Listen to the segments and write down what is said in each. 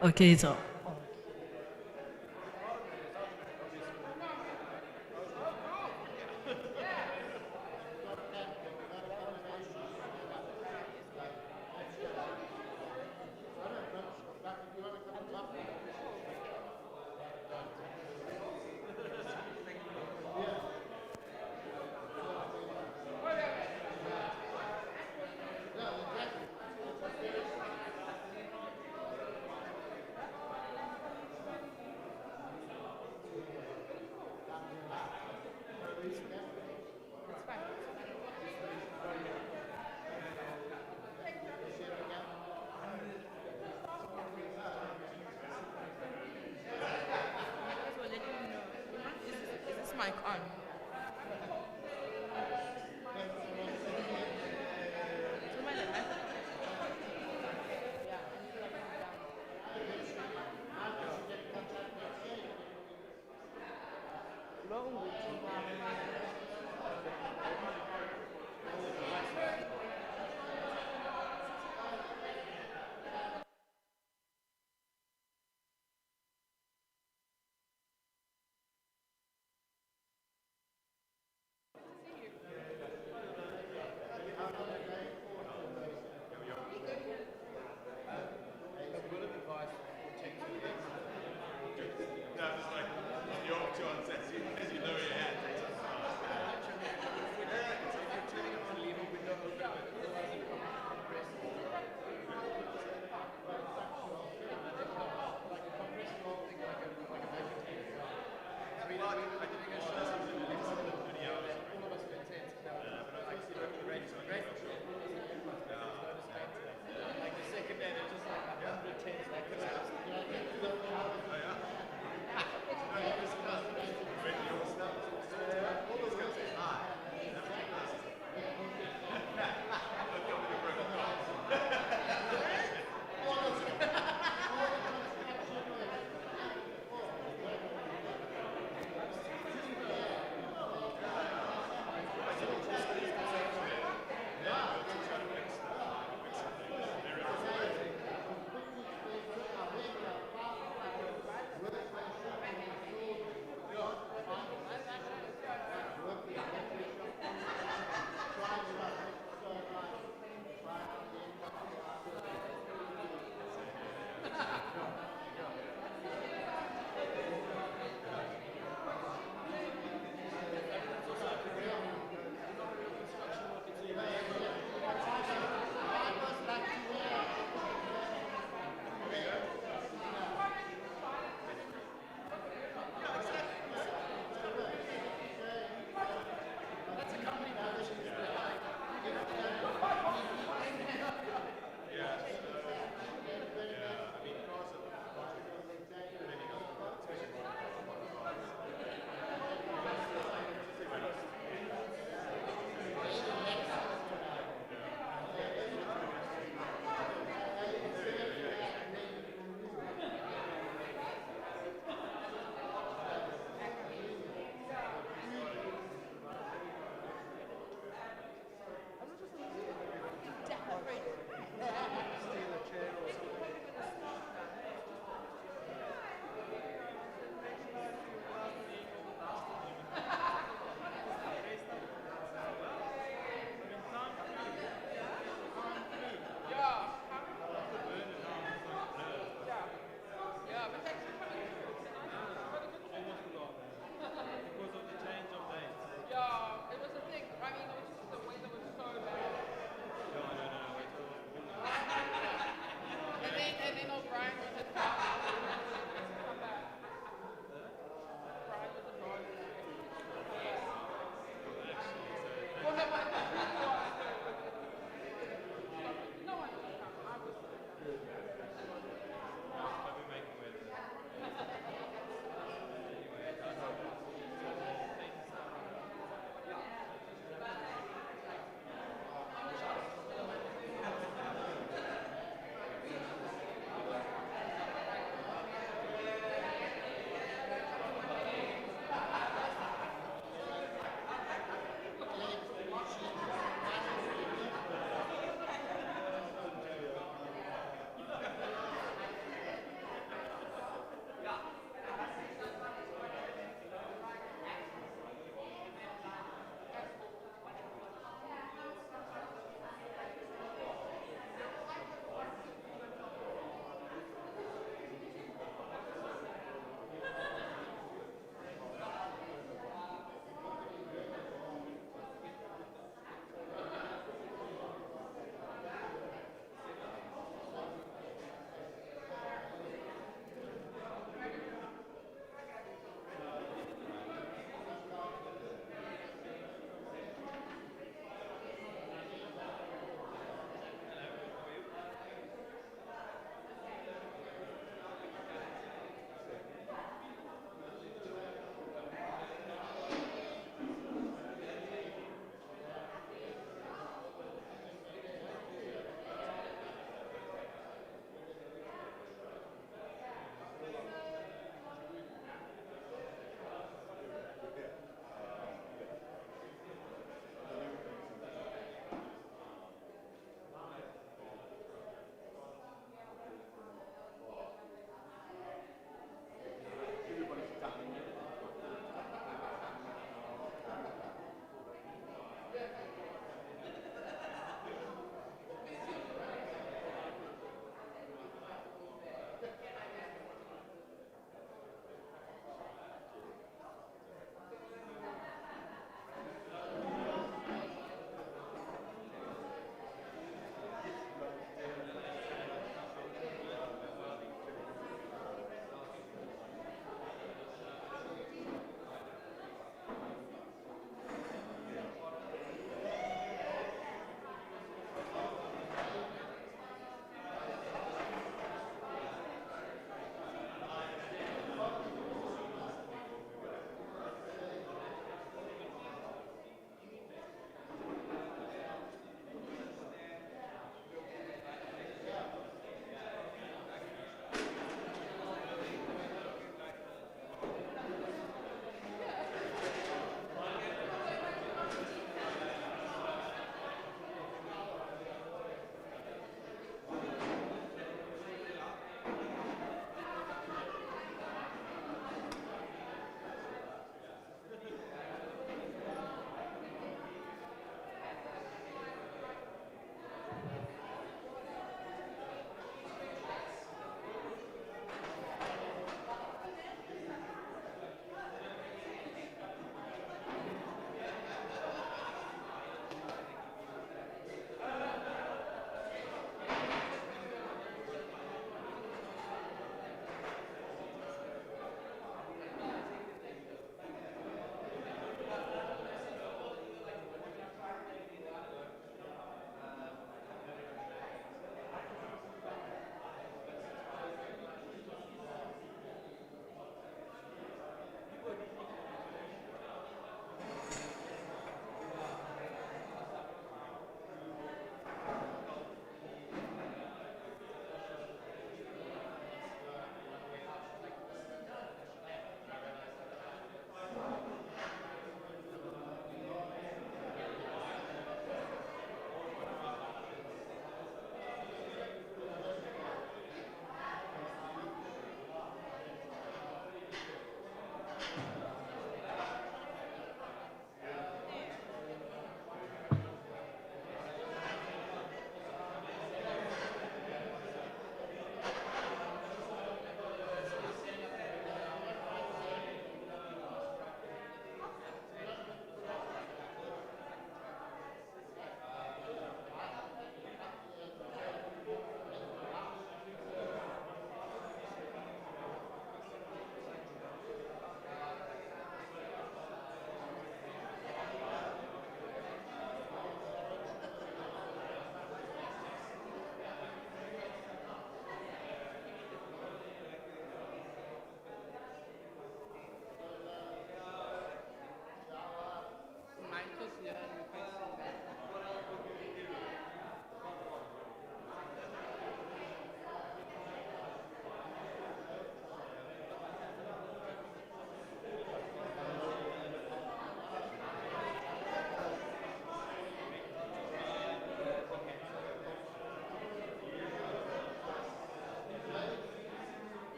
Okay, so Is this mic on?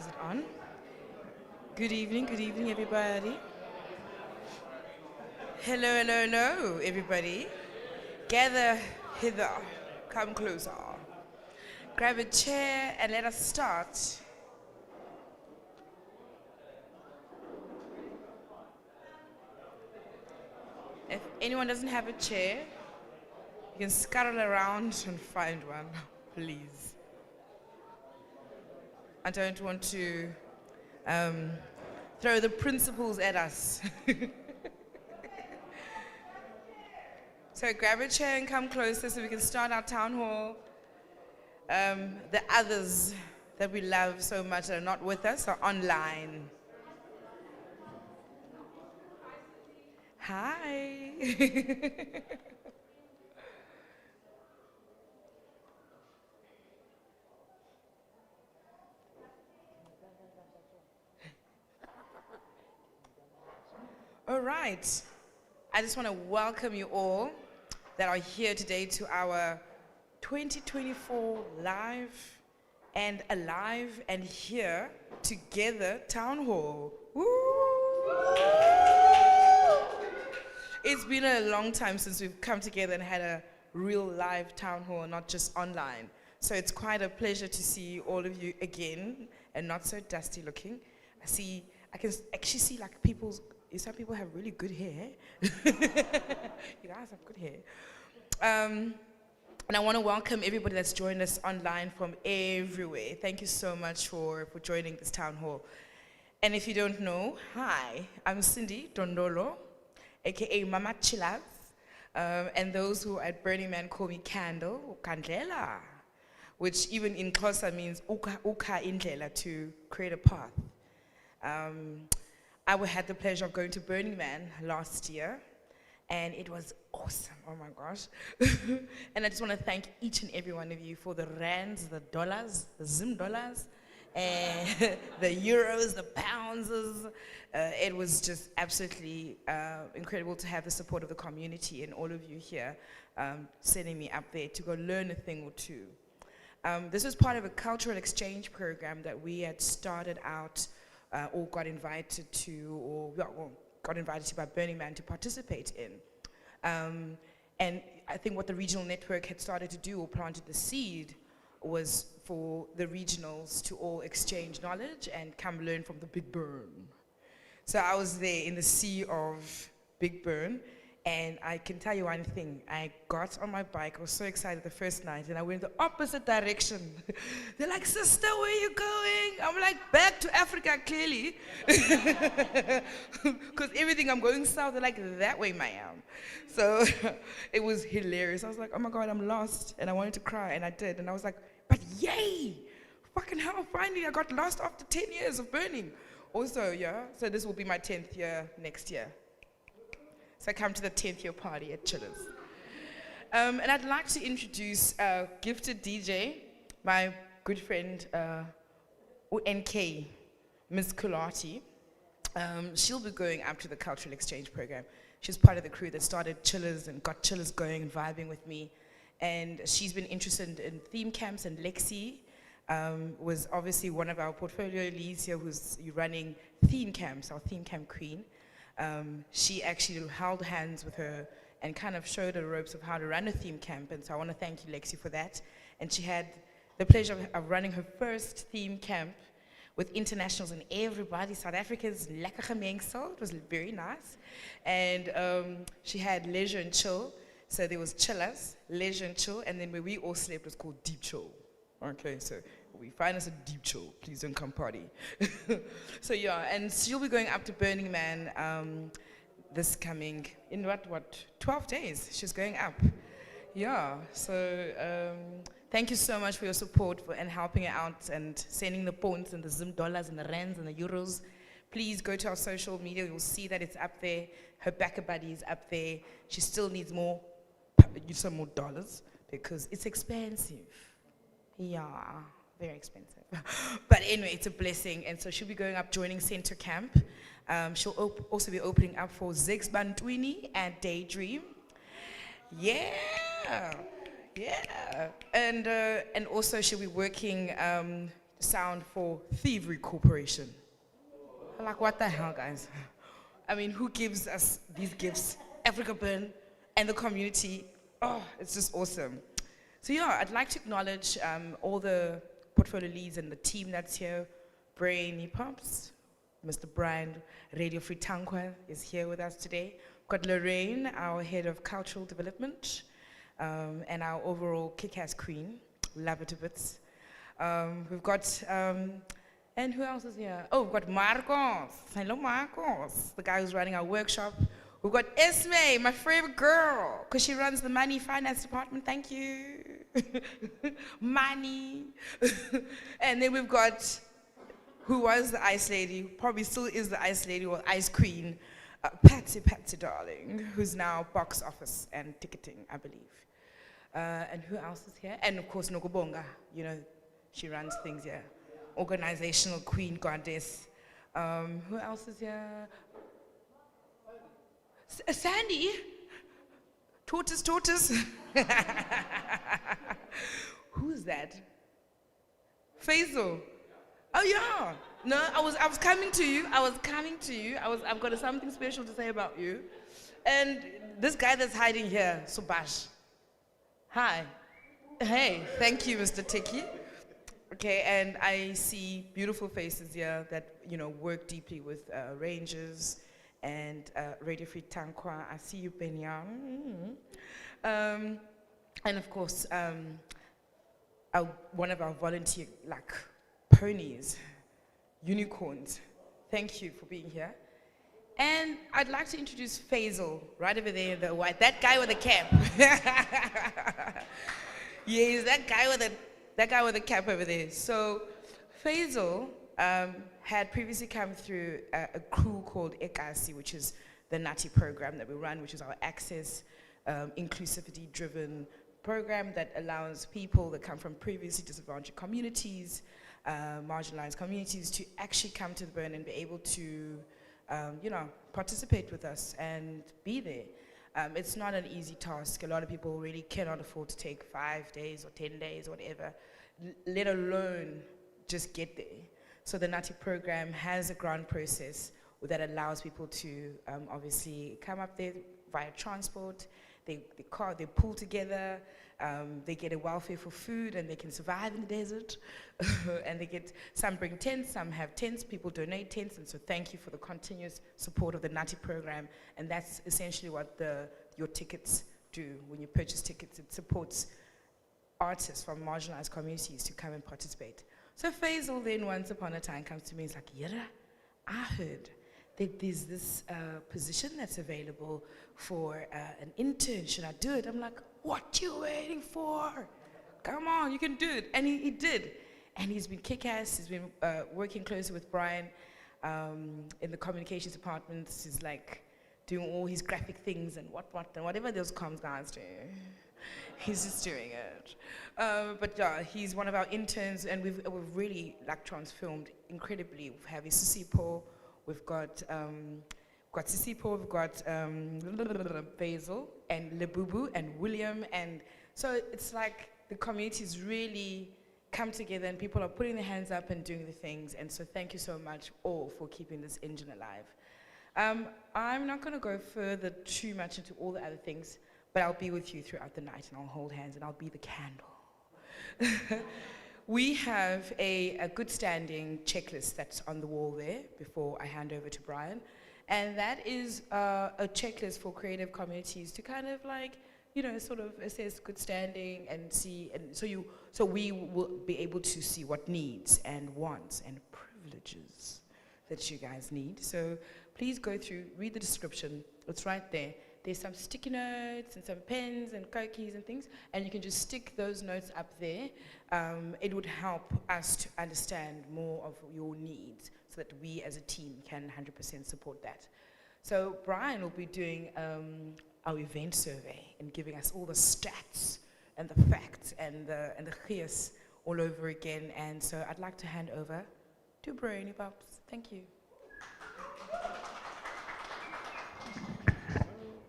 Is it on? Good evening, everybody. Hello, everybody. Gather hither, come closer. Grab a chair and let us start. If anyone doesn't have a chair, you can scuttle around and find one, please. I don't want to throw the principles at us. So grab a chair and come closer so we can start our town hall. The others that we love so much that are not with us are online. Hi. All right. I just want to welcome you all that are here today to our 2024 live and alive and here together town hall. Woo! It's been a long time since we've come together and had a real live town hall, not just online. So it's quite a pleasure to see all of you again and not so dusty looking. I can actually see like some people have really good hair. You guys have good hair. And I want to welcome everybody that's joined us online from everywhere. Thank you so much for joining this town hall. And if you don't know, hi, I'm Cindy Dondolo, aka Mama Chilas. And those who are at Burning Man call me Candle, or Kandlela, which even in Xhosa means uka indlela, to create a path. I had the pleasure of going to Burning Man last year, and it was awesome, oh my gosh. And I just want to thank each and every one of you for the rands, the dollars, the Zim dollars, and the euros, the pounds. It was just absolutely incredible to have the support of the community and all of you here sending me up there to go learn a thing or two. This was part of a cultural exchange program that we had started out or got invited to by Burning Man to participate in. And I think what the regional network had started to do or planted the seed was for the regionals to all exchange knowledge and come learn from the Big Burn. So I was there in the sea of Big Burn, and I can tell you one thing. I got on my bike, I was so excited the first night, and I went the opposite direction. They're like, sister, where are you going? I'm like, back to Africa, clearly. Because everything I'm going south, they're like, that way, ma'am. So it was hilarious. I was like, oh my God, I'm lost. And I wanted to cry, and I did. And I was like, but yay! Fucking hell, finally I got lost after 10 years of burning. Also, yeah, so this will be my 10th year next year. So I come to the 10th year party at Chillers. And I'd like to introduce a gifted DJ, my good friend, UNK, Ms. Kulati. She'll be going up to the cultural exchange program. She's part of the crew that started Chillers and got Chillers going and vibing with me. And she's been interested in theme camps, and Lexi was obviously one of our portfolio leads here who's running theme camps, our theme camp queen. She actually held hands with her and kind of showed her the ropes of how to run a theme camp. And so I want to thank you, Lexi, for that. And she had the pleasure of running her first theme camp with internationals and everybody. South Africans, lekker gemengsel. It was very nice. And she had leisure and chill. So there was chillers, leisure and chill. And then where we all slept was called deep chill. Okay, so we find us a deep chill, please don't come party. So yeah, and she'll be going up to Burning Man this coming, in what, 12 days, she's going up. Yeah, so thank you so much for your support and helping her out and sending the points and the Zim dollars and the rands and the euros. Please go to our social media, you'll see that it's up there. Her backer buddy is up there. She still needs some more dollars because it's expensive. Yeah. Very expensive. But anyway, it's a blessing. And so she'll be going up, joining Center Camp. She'll also be opening up for Zex Bantwini and Daydream. Yeah. Yeah. And also she'll be working sound for Thievery Corporation. Like, what the hell, guys? I mean, who gives us these gifts? Africa Burn and the community. Oh, it's just awesome. So yeah, I'd like to acknowledge all the portfolio leads and the team that's here. Brainy Pops, Mr. Brian, Radio Free Tankwa is here with us today. We've got Lorraine, our head of cultural development, and our overall kick-ass queen. Love it a bit. We've got, and who else is here? Oh, we've got Marcos. Hello, Marcos, the guy who's running our workshop. We've got Esme, my favorite girl, because she runs the money finance department. Thank you. Money. And then we've got, who was the ice lady, probably still is the ice lady or ice queen, Patsy darling, who's now box office and ticketing, I believe. And who else is here? And of course, Nokobonga, you know, she runs things here. Organizational queen goddess. Who else is here? Sandy? Tortoise? Who's that? Faisal. Oh yeah. No, I was coming to you. I've got something special to say about you. And this guy that's hiding here, Subash. Hi. Hey, thank you, Mr. Tiki. Okay, and I see beautiful faces here that, you know, work deeply with rangers and Radio Free Tankwa. I see you, Benyang. And of course, one of our volunteer, like, ponies, unicorns. Thank you for being here. And I'd like to introduce Faisal, right over there in the white, that guy with the cap. Yes, that guy with the cap over there. So Faisal had previously come through a crew called Ekasi, which is the Nati program that we run, which is our access, inclusivity-driven program that allows people that come from previously disadvantaged communities, marginalized communities, to actually come to the Burn and be able to, you know, participate with us and be there. It's not an easy task. A lot of people really cannot afford to take 5 days or 10 days or whatever, let alone just get there. So the Nati program has a grant process that allows people to obviously come up there via transport. They pull together, they get a welfare for food, and they can survive in the desert. And some bring tents, some have tents, people donate tents, and so thank you for the continuous support of the Nati program. And that's essentially what your tickets do. When you purchase tickets, it supports artists from marginalized communities to come and participate. So Faisal then, once upon a time, comes to me and is like, Yara, I heard that there's this position that's available for an intern. Should I do it? I'm like, what you waiting for? Come on, you can do it. And he did. And he's been kick-ass. He's been working closely with Brian in the communications department. He's like doing all his graphic things and whatever those comms guys do. He's just doing it. But yeah, he's one of our interns, and we've really like transformed incredibly. We have Sisipo, we've got Sisipo, we've got Basil and Lebubu and William, and so it's like the community's really come together and people are putting their hands up and doing the things, and so thank you so much all for keeping this engine alive. I'm not going to go further too much into all the other things, but I'll be with you throughout the night, and I'll hold hands, and I'll be the candle. We have a good standing checklist that's on the wall there before I hand over to Brian. And that is a checklist for creative communities to kind of like, you know, sort of assess good standing and see, and so we will be able to see what needs and wants and privileges that you guys need. So please go through, read the description, it's right there. There's some sticky notes and some pens and cookies and things, and you can just stick those notes up there. It would help us to understand more of your needs so that we as a team can 100% support that. So Brian will be doing our event survey and giving us all the stats and the facts and the gears all over again. And so I'd like to hand over to Brainy Pops. Thank you.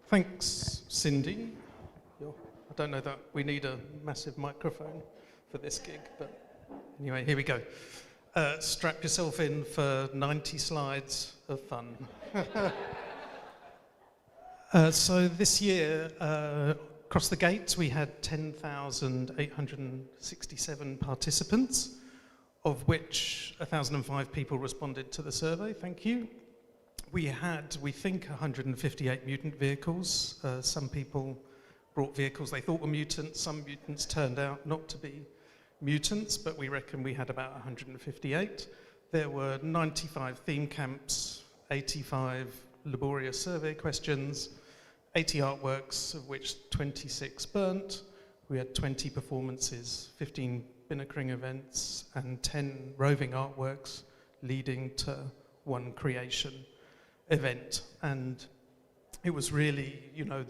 Thanks, Cindy. I don't know that we need a massive microphone for this gig, but Anyway, here we go. Strap yourself in for 90 slides of fun. So this year, across the gates, we had 10,867 participants, of which 1,005 people responded to the survey. Thank you. We had, we think, 158 mutant vehicles. Some people brought vehicles they thought were mutants. Some mutants turned out not to be mutants, but we reckon we had about 158. There were 95 theme camps, 85 laborious survey questions, 80 artworks, of which 26 burnt. We had 20 performances, 15 binokering events, and 10 roving artworks, leading to one creation event. And it was really, you know,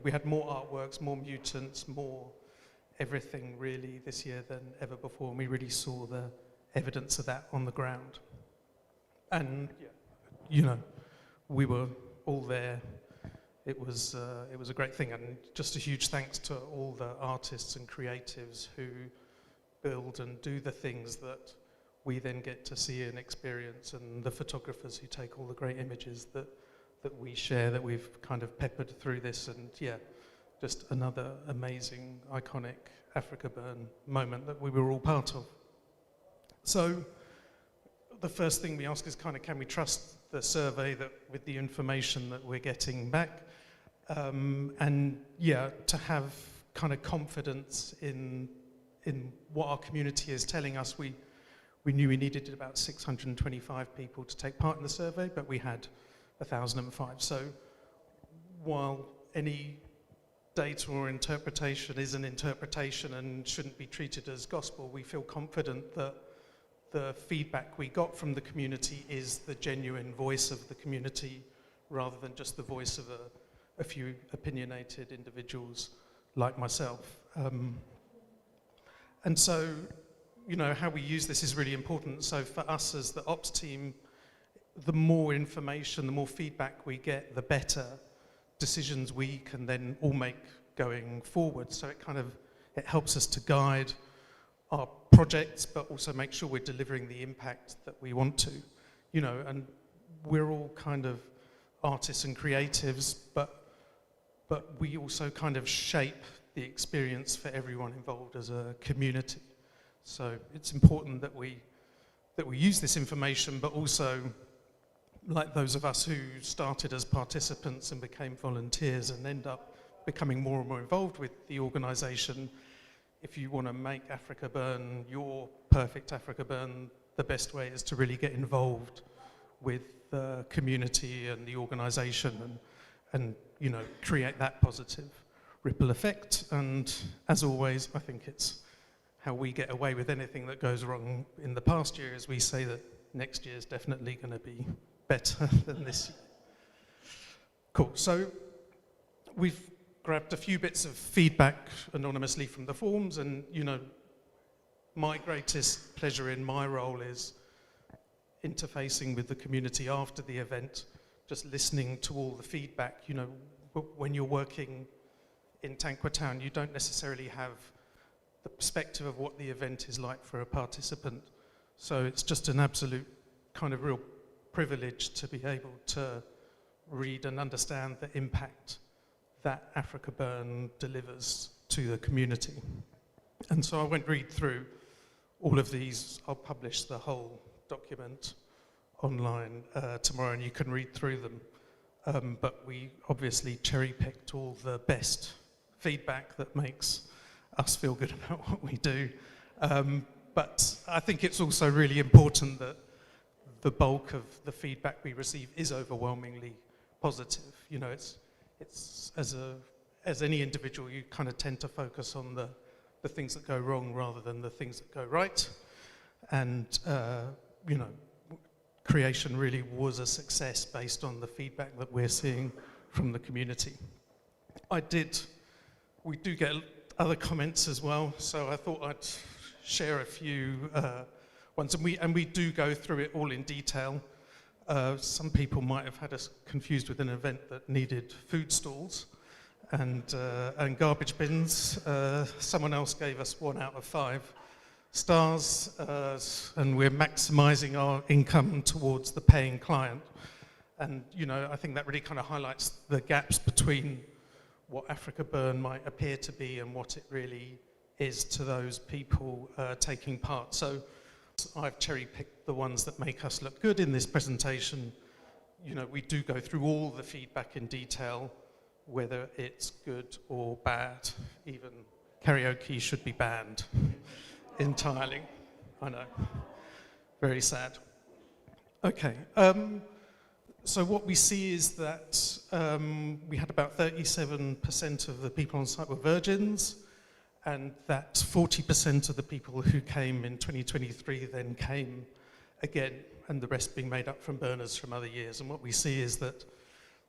we had more artworks, more mutants, more everything really this year than ever before, and we really saw the evidence of that on the ground. And, you know, we were all there. It was a great thing, and just a huge thanks to all the artists and creatives who build and do the things that we then get to see and experience, and the photographers who take all the great images that we share, that we've kind of peppered through this. And yeah, just another amazing, iconic Africa Burn moment that we were all part of. So the first thing we ask is kind of, can we trust the survey that with the information that we're getting back? And yeah, to have kind of confidence in what our community is telling us. We knew we needed about 625 people to take part in the survey, but we had 1,005. So while any data or interpretation is an interpretation and shouldn't be treated as gospel, we feel confident that the feedback we got from the community is the genuine voice of the community, rather than just the voice of a few opinionated individuals like myself. And so, you know, how we use this is really important. So for us as the ops team, the more information, the more feedback we get, the better decisions we can then all make going forward. So it helps us to guide our projects, but also make sure we're delivering the impact that we want to, you know. And we're all kind of artists and creatives, but we also kind of shape the experience for everyone involved as a community. So it's important that we use this information, but also, like those of us who started as participants and became volunteers and end up becoming more and more involved with the organisation, if you want to make Africa Burn your perfect Africa Burn, the best way is to really get involved with the community and the organisation and you know, create that positive ripple effect. And as always, I think it's how we get away with anything that goes wrong in the past year, is we say that next year is definitely going to be better than this year. Cool. So we've grabbed a few bits of feedback anonymously from the forums, and you know, my greatest pleasure in my role is interfacing with the community after the event, just listening to all the feedback. You know, when you're working in Tankwa Town, you don't necessarily have the perspective of what the event is like for a participant. So it's just an absolute kind of real privilege to be able to read and understand the impact that Africa Burn delivers to the community. And so I won't read through all of these. I'll publish the whole document online tomorrow, and you can read through them. But we obviously cherry-picked all the best feedback that makes us feel good about what we do. But I think it's also really important that the bulk of the feedback we receive is overwhelmingly positive. You know, it's as any individual, you kind of tend to focus on the things that go wrong rather than the things that go right. And you know, creation really was a success based on the feedback that we're seeing from the community. We do get other comments as well, so I thought I'd share a few ones, and we do go through it all in detail. Some people might have had us confused with an event that needed food stalls and garbage bins. Someone else gave us 1 out of 5 stars, and we're maximizing our income towards the paying client. And, you know, I think that really kind of highlights the gaps between what Africa Burn might appear to be and what it really is to those people taking part. So I've cherry-picked the ones that make us look good in this presentation. You know, we do go through all the feedback in detail, whether it's good or bad. Even karaoke should be banned entirely. I know, very sad. Okay, so what we see is that we had about 37% of the people on site were virgins, and that 40% of the people who came in 2023 then came again, and the rest being made up from burners from other years. And what we see is that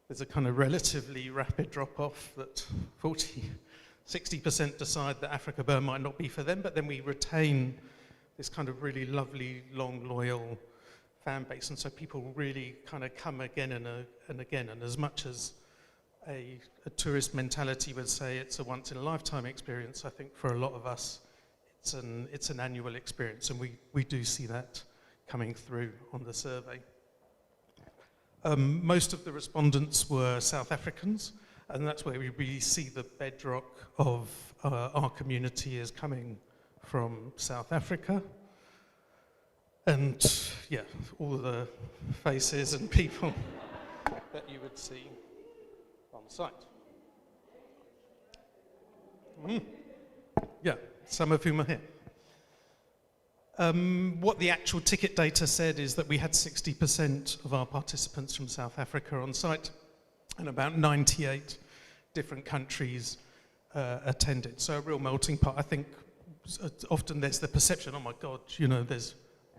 there's a kind of relatively rapid drop-off, that 60% decide that Africa Burn might not be for them, but then we retain this kind of really lovely, long, loyal fan base. And so people really kind of come again and again. And as much as a tourist mentality would say it's a once-in-a-lifetime experience, I think for a lot of us, it's an annual experience. And we do see that coming through on the survey. Most of the respondents were South Africans, and that's where we really see the bedrock of our community is coming from South Africa. And yeah, all the faces and people that you would see on site. Yeah, some of whom are here. What the actual ticket data said is that we had 60% of our participants from South Africa on site, and about 98 different countries attended. So a real melting pot. I think often there's the perception, oh my God, you know,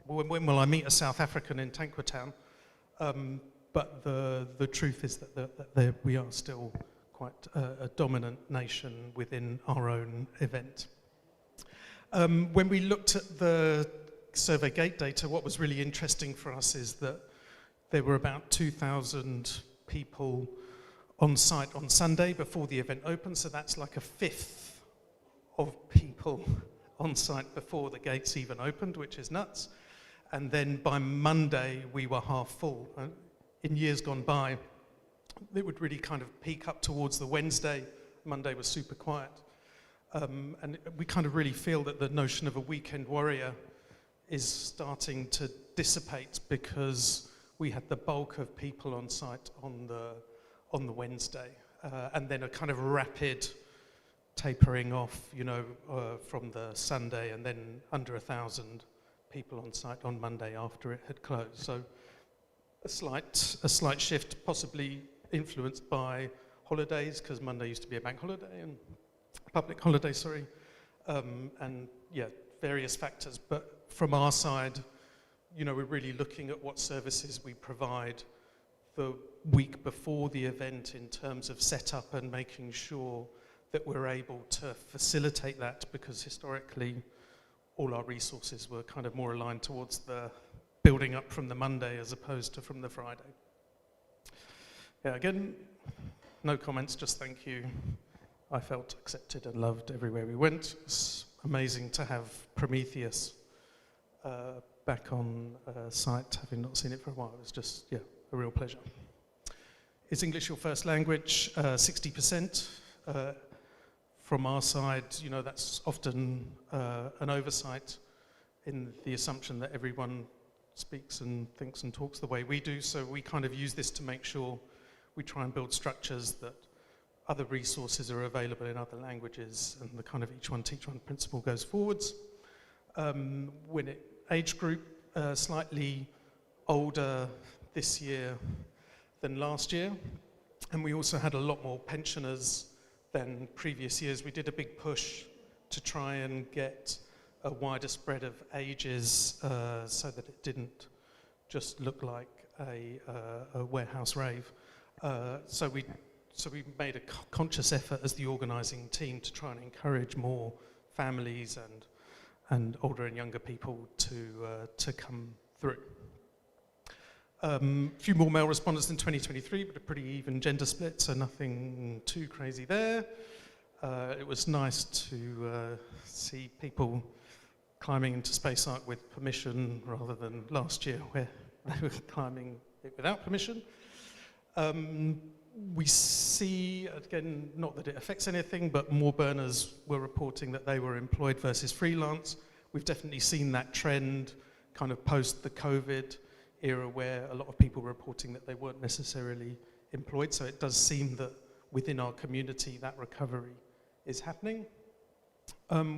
when will I meet a South African in Tankwa Town? But the truth is that we are still quite a dominant nation within our own event. When we looked at the survey gate data, what was really interesting for us is that there were about 2,000 people on site on Sunday before the event opened, so that's like a fifth of people on site before the gates even opened, which is nuts. And then by Monday, we were half full. In years gone by, it would really kind of peak up towards the Wednesday. Monday was super quiet. And we kind of really feel that the notion of a weekend warrior is starting to dissipate, because we had the bulk of people on site on the Wednesday, and then a kind of rapid tapering off, you know, from the Sunday, and then under 1,000 people on site on Monday after it had closed. So a slight shift, possibly influenced by holidays, because Monday used to be a bank holiday and public holiday, sorry, and yeah, various factors. But from our side, you know, we're really looking at what services we provide the week before the event in terms of setup and making sure that we're able to facilitate that, because historically all our resources were kind of more aligned towards the building up from the Monday as opposed to from the Friday. Yeah, again, no comments, just thank you. I felt accepted and loved everywhere we went. It's amazing to have Prometheus back on site, having not seen it for a while. It was just, yeah, a real pleasure. Is English your first language? 60%. From our side, you know, that's often an oversight in the assumption that everyone speaks and thinks and talks the way we do. So we kind of use this to make sure we try and build structures that other resources are available in other languages, and the kind of each one teach one principle goes forwards. Age group, slightly older this year than last year, and we also had a lot more pensioners than previous years. We did a big push to try and get a wider spread of ages so that it didn't just look like a warehouse rave. So we made a conscious effort as the organising team to try and encourage more families and older and younger people to come through. A few more male respondents in 2023, but a pretty even gender split, so nothing too crazy there. It was nice to see people climbing into Space Ark with permission rather than last year where they were climbing it without permission. We see, again, not that it affects anything, but more burners were reporting that they were employed versus freelance. We've definitely seen that trend kind of post the COVID era where a lot of people were reporting that they weren't necessarily employed. So it does seem that within our community that recovery is happening.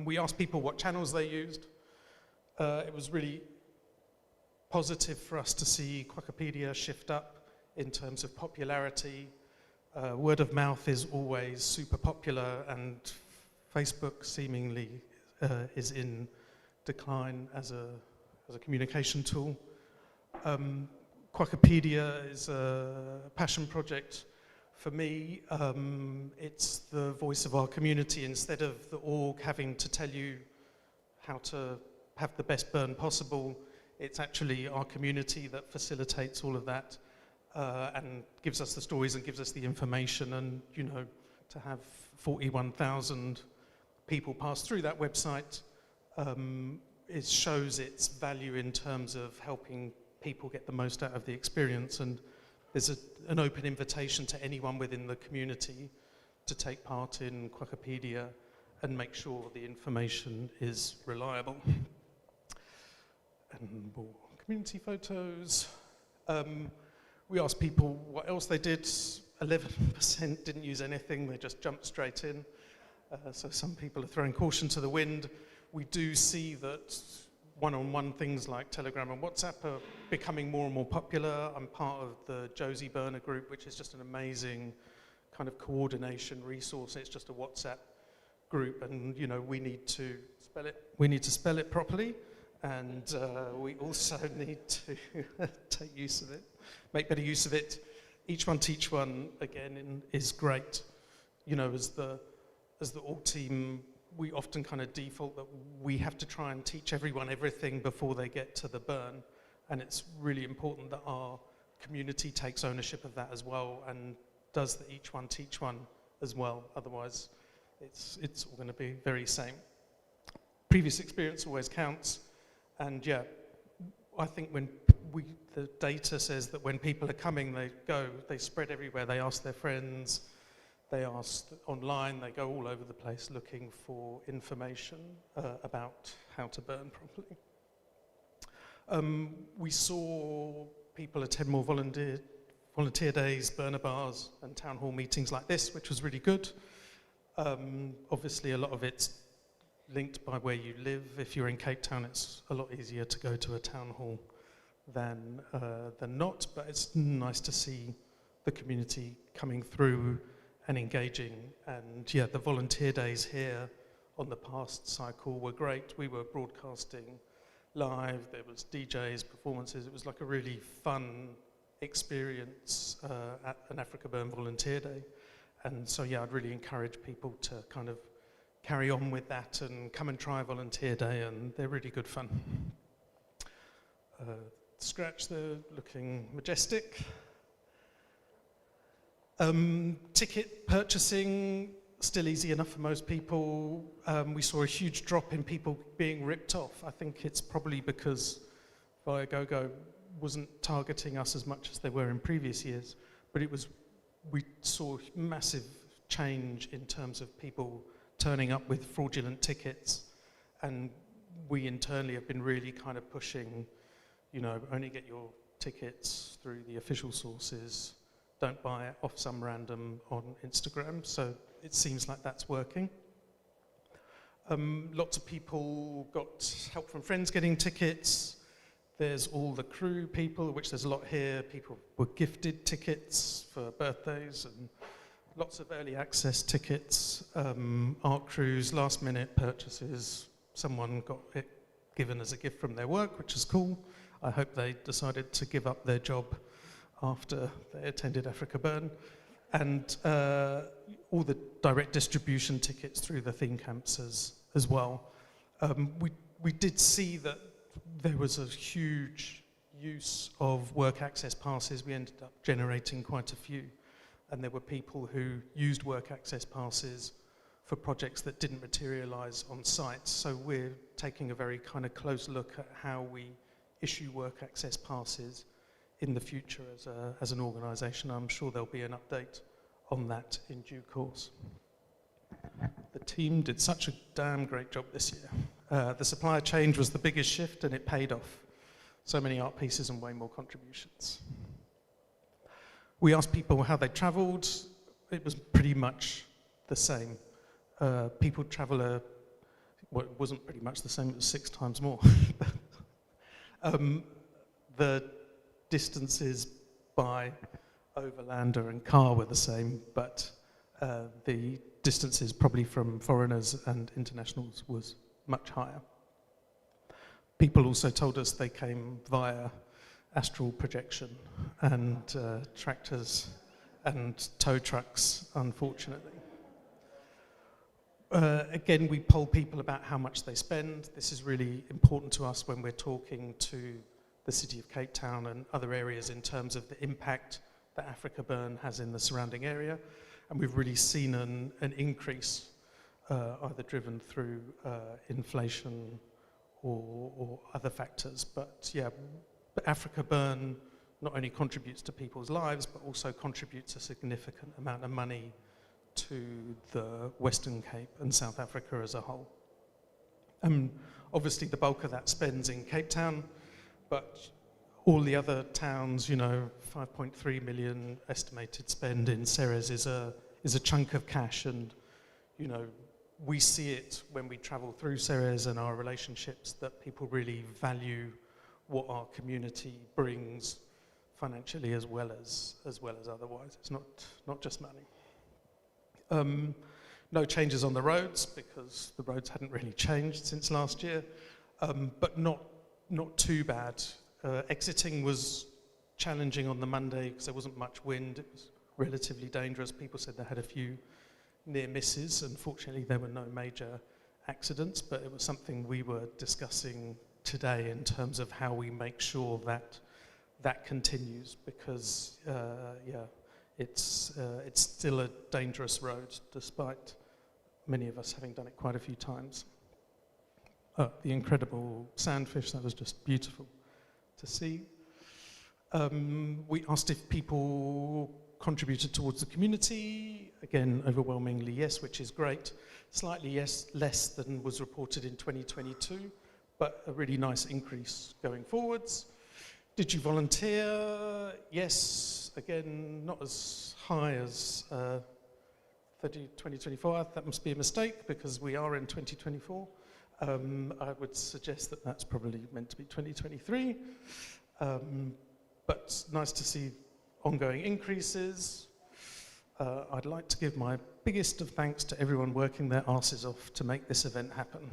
We asked people what channels they used. It was really positive for us to see Quackopedia shift up in terms of popularity. Word of mouth is always super popular, and Facebook seemingly is in decline as a communication tool. Quackopedia is a passion project for me. It's the voice of our community. Instead of the org having to tell you how to have the best burn possible, it's actually our community that facilitates all of that and gives us the stories and gives us the information. And, you know, to have 41,000 people pass through that website, it shows its value in terms of helping people get the most out of the experience. And there's an open invitation to anyone within the community to take part in Quackopedia and make sure the information is reliable. And more community photos. We asked people what else they did. 11% didn't use anything, they just jumped straight in. So some people are throwing caution to the wind. We do see that one-on-one things like Telegram and WhatsApp are becoming more and more popular. I'm part of the Josie Burner group, which is just an amazing kind of coordination resource. It's just a WhatsApp group, and you know, we need to spell it properly, and we also need to take use of it, make better use of it. Each one teach one, again, is great. You know, as the org team, we often kind of default that we have to try and teach everyone everything before they get to the burn, and it's really important that our community takes ownership of that as well and does the each one teach one as well. Otherwise, it's all going to be very same. Previous experience always counts, and yeah, I think when the data says that when people are coming, they spread everywhere. They ask their friends. They ask online, they go all over the place looking for information about how to burn properly. We saw people attend more volunteer days, burner bars, and town hall meetings like this, which was really good. Obviously, a lot of it's linked by where you live. If you're in Cape Town, it's a lot easier to go to a town hall than not, but it's nice to see the community coming through and engaging. And yeah, the volunteer days here on the past cycle were great. We were broadcasting live, there was DJs, performances. It was like a really fun experience at an Africa Burn Volunteer Day. And so yeah, I'd really encourage people to kind of carry on with that and come and try Volunteer Day, and they're really good fun. Scratch, they're looking majestic. Ticket purchasing, still easy enough for most people. We saw a huge drop in people being ripped off. I think it's probably because Viagogo wasn't targeting us as much as they were in previous years, but we saw massive change in terms of people turning up with fraudulent tickets, and we internally have been really kind of pushing, you know, only get your tickets through the official sources. Don't buy it off some random on Instagram. So it seems like that's working. Lots of people got help from friends getting tickets. There's all the crew people, which there's a lot here. People were gifted tickets for birthdays and lots of early access tickets. Art crews, last minute purchases. Someone got it given as a gift from their work, which is cool. I hope they decided to give up their job after they attended Africa Burn, and all the direct distribution tickets through the theme camps as well. We did see that there was a huge use of work access passes. We ended up generating quite a few, and there were people who used work access passes for projects that didn't materialise on site. So we're taking a very kind of close look at how we issue work access passes in the future as an organisation. I'm sure there'll be an update on that in due course. The team did such a damn great job this year. The supplier change was the biggest shift and it paid off. So many art pieces and way more contributions. We asked people how they travelled. It was pretty much the same. People travel well, it wasn't pretty much the same, it was 6 times more. The distances by overlander and car were the same, but the distances probably from foreigners and internationals was much higher. People also told us they came via astral projection and tractors and tow trucks, unfortunately. Again, we poll people about how much they spend. This is really important to us when we're talking to the City of Cape Town and other areas in terms of the impact that Africa Burn has in the surrounding area. And we've really seen an increase, either driven through inflation or other factors. But yeah, Africa Burn not only contributes to people's lives, but also contributes a significant amount of money to the Western Cape and South Africa as a whole. Obviously the bulk of that spends in Cape Town, but all the other towns, 5.3 million estimated spend in Ceres is a chunk of cash, and we see it when we travel through Ceres and our relationships that people really value what our community brings financially as well as otherwise. It's not just money. No changes on the roads because the roads hadn't really changed since last year, but not too bad. Exiting was challenging on the Monday because there wasn't much wind. It was relatively dangerous. People said they had a few near misses. Unfortunately, there were no major accidents, but it was something we were discussing today in terms of how we make sure that continues, because it's still a dangerous road despite many of us having done it quite a few times. The incredible sandfish, that was just beautiful to see. We asked if people contributed towards the community. Again, overwhelmingly yes, which is great. Slightly less than was reported in 2022, but a really nice increase going forwards. Did you volunteer? Yes, again, not as high as 2024. That must be a mistake because we are in 2024. I would suggest that that's probably meant to be 2023. But nice to see ongoing increases. I'd like to give my biggest of thanks to everyone working their arses off to make this event happen.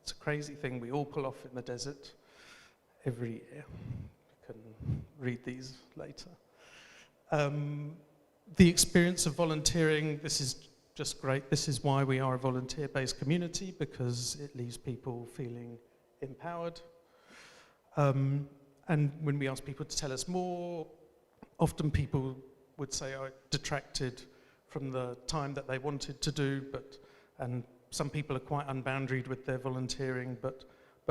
It's a crazy thing we all pull off in the desert every year. You can read these later. The experience of volunteering, this is just great. This is why we are a volunteer-based community, because it leaves people feeling empowered. And when we ask people to tell us more, often people would say, oh, it detracted from the time that they wanted to do, and some people are quite unboundaried with their volunteering, but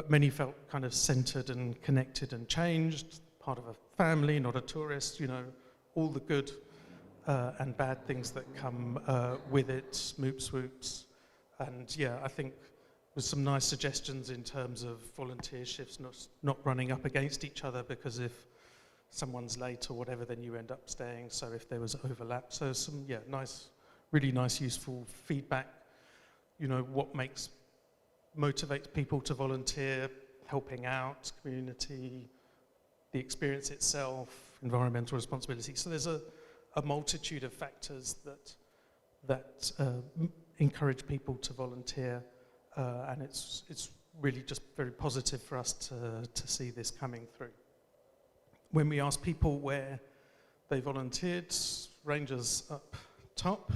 many felt kind of centered and connected and changed, part of a family, not a tourist, all the good and bad things that come with it, MOOP swoops. And yeah, I think with some nice suggestions in terms of volunteer shifts not running up against each other, because if someone's late or whatever, then you end up staying, so if there was overlap. So some, really nice, useful feedback. What motivates people to volunteer, helping out, community, the experience itself, environmental responsibility. So there's a multitude of factors that encourage people to volunteer, and it's really just very positive for us to see this coming through. When we asked people where they volunteered, Rangers up top,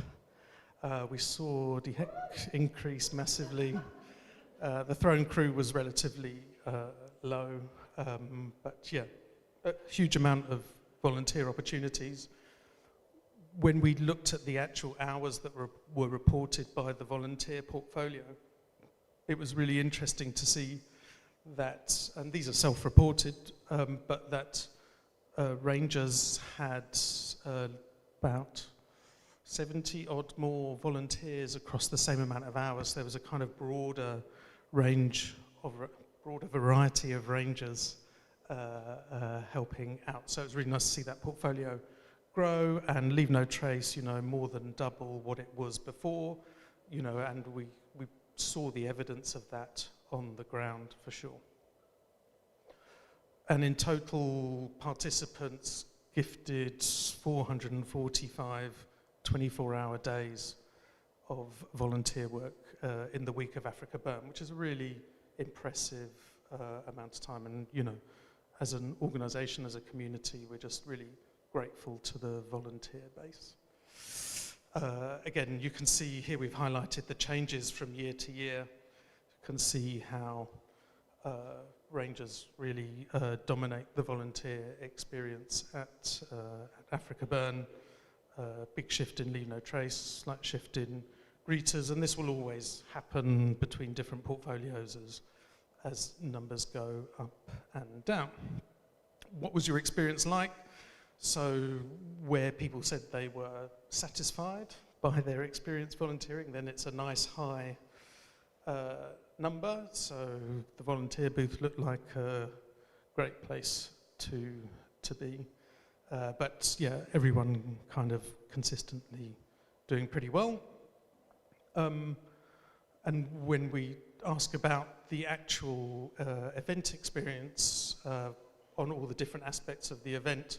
we saw the heck increase massively. The throne crew was relatively low, but yeah, a huge amount of volunteer opportunities. when we looked at the actual hours that were reported by the volunteer portfolio, it was really interesting to see that, and these are self-reported, but that rangers had about 70 odd more volunteers across the same amount of hours. There was a kind of broader variety of rangers helping out. So it was really nice to see that portfolio grow and leave no trace, more than double what it was before, and we saw the evidence of that on the ground for sure. And in total, participants gifted 445 24-hour days of volunteer work in the week of Africa Burn, which is a really impressive amount of time. And, as an organisation, as a community, we're just really grateful to the volunteer base. Again, you can see here we've highlighted the changes from year to year. You can see how rangers really dominate the volunteer experience at Africa Burn. Big shift in Leave No Trace, slight shift in greeters, and this will always happen between different portfolios as numbers go up and down. What was your experience like? So where people said they were satisfied by their experience volunteering, then it's a nice high number. So the volunteer booth looked like a great place to be. But yeah, everyone kind of consistently doing pretty well. And when we ask about the actual event experience on all the different aspects of the event,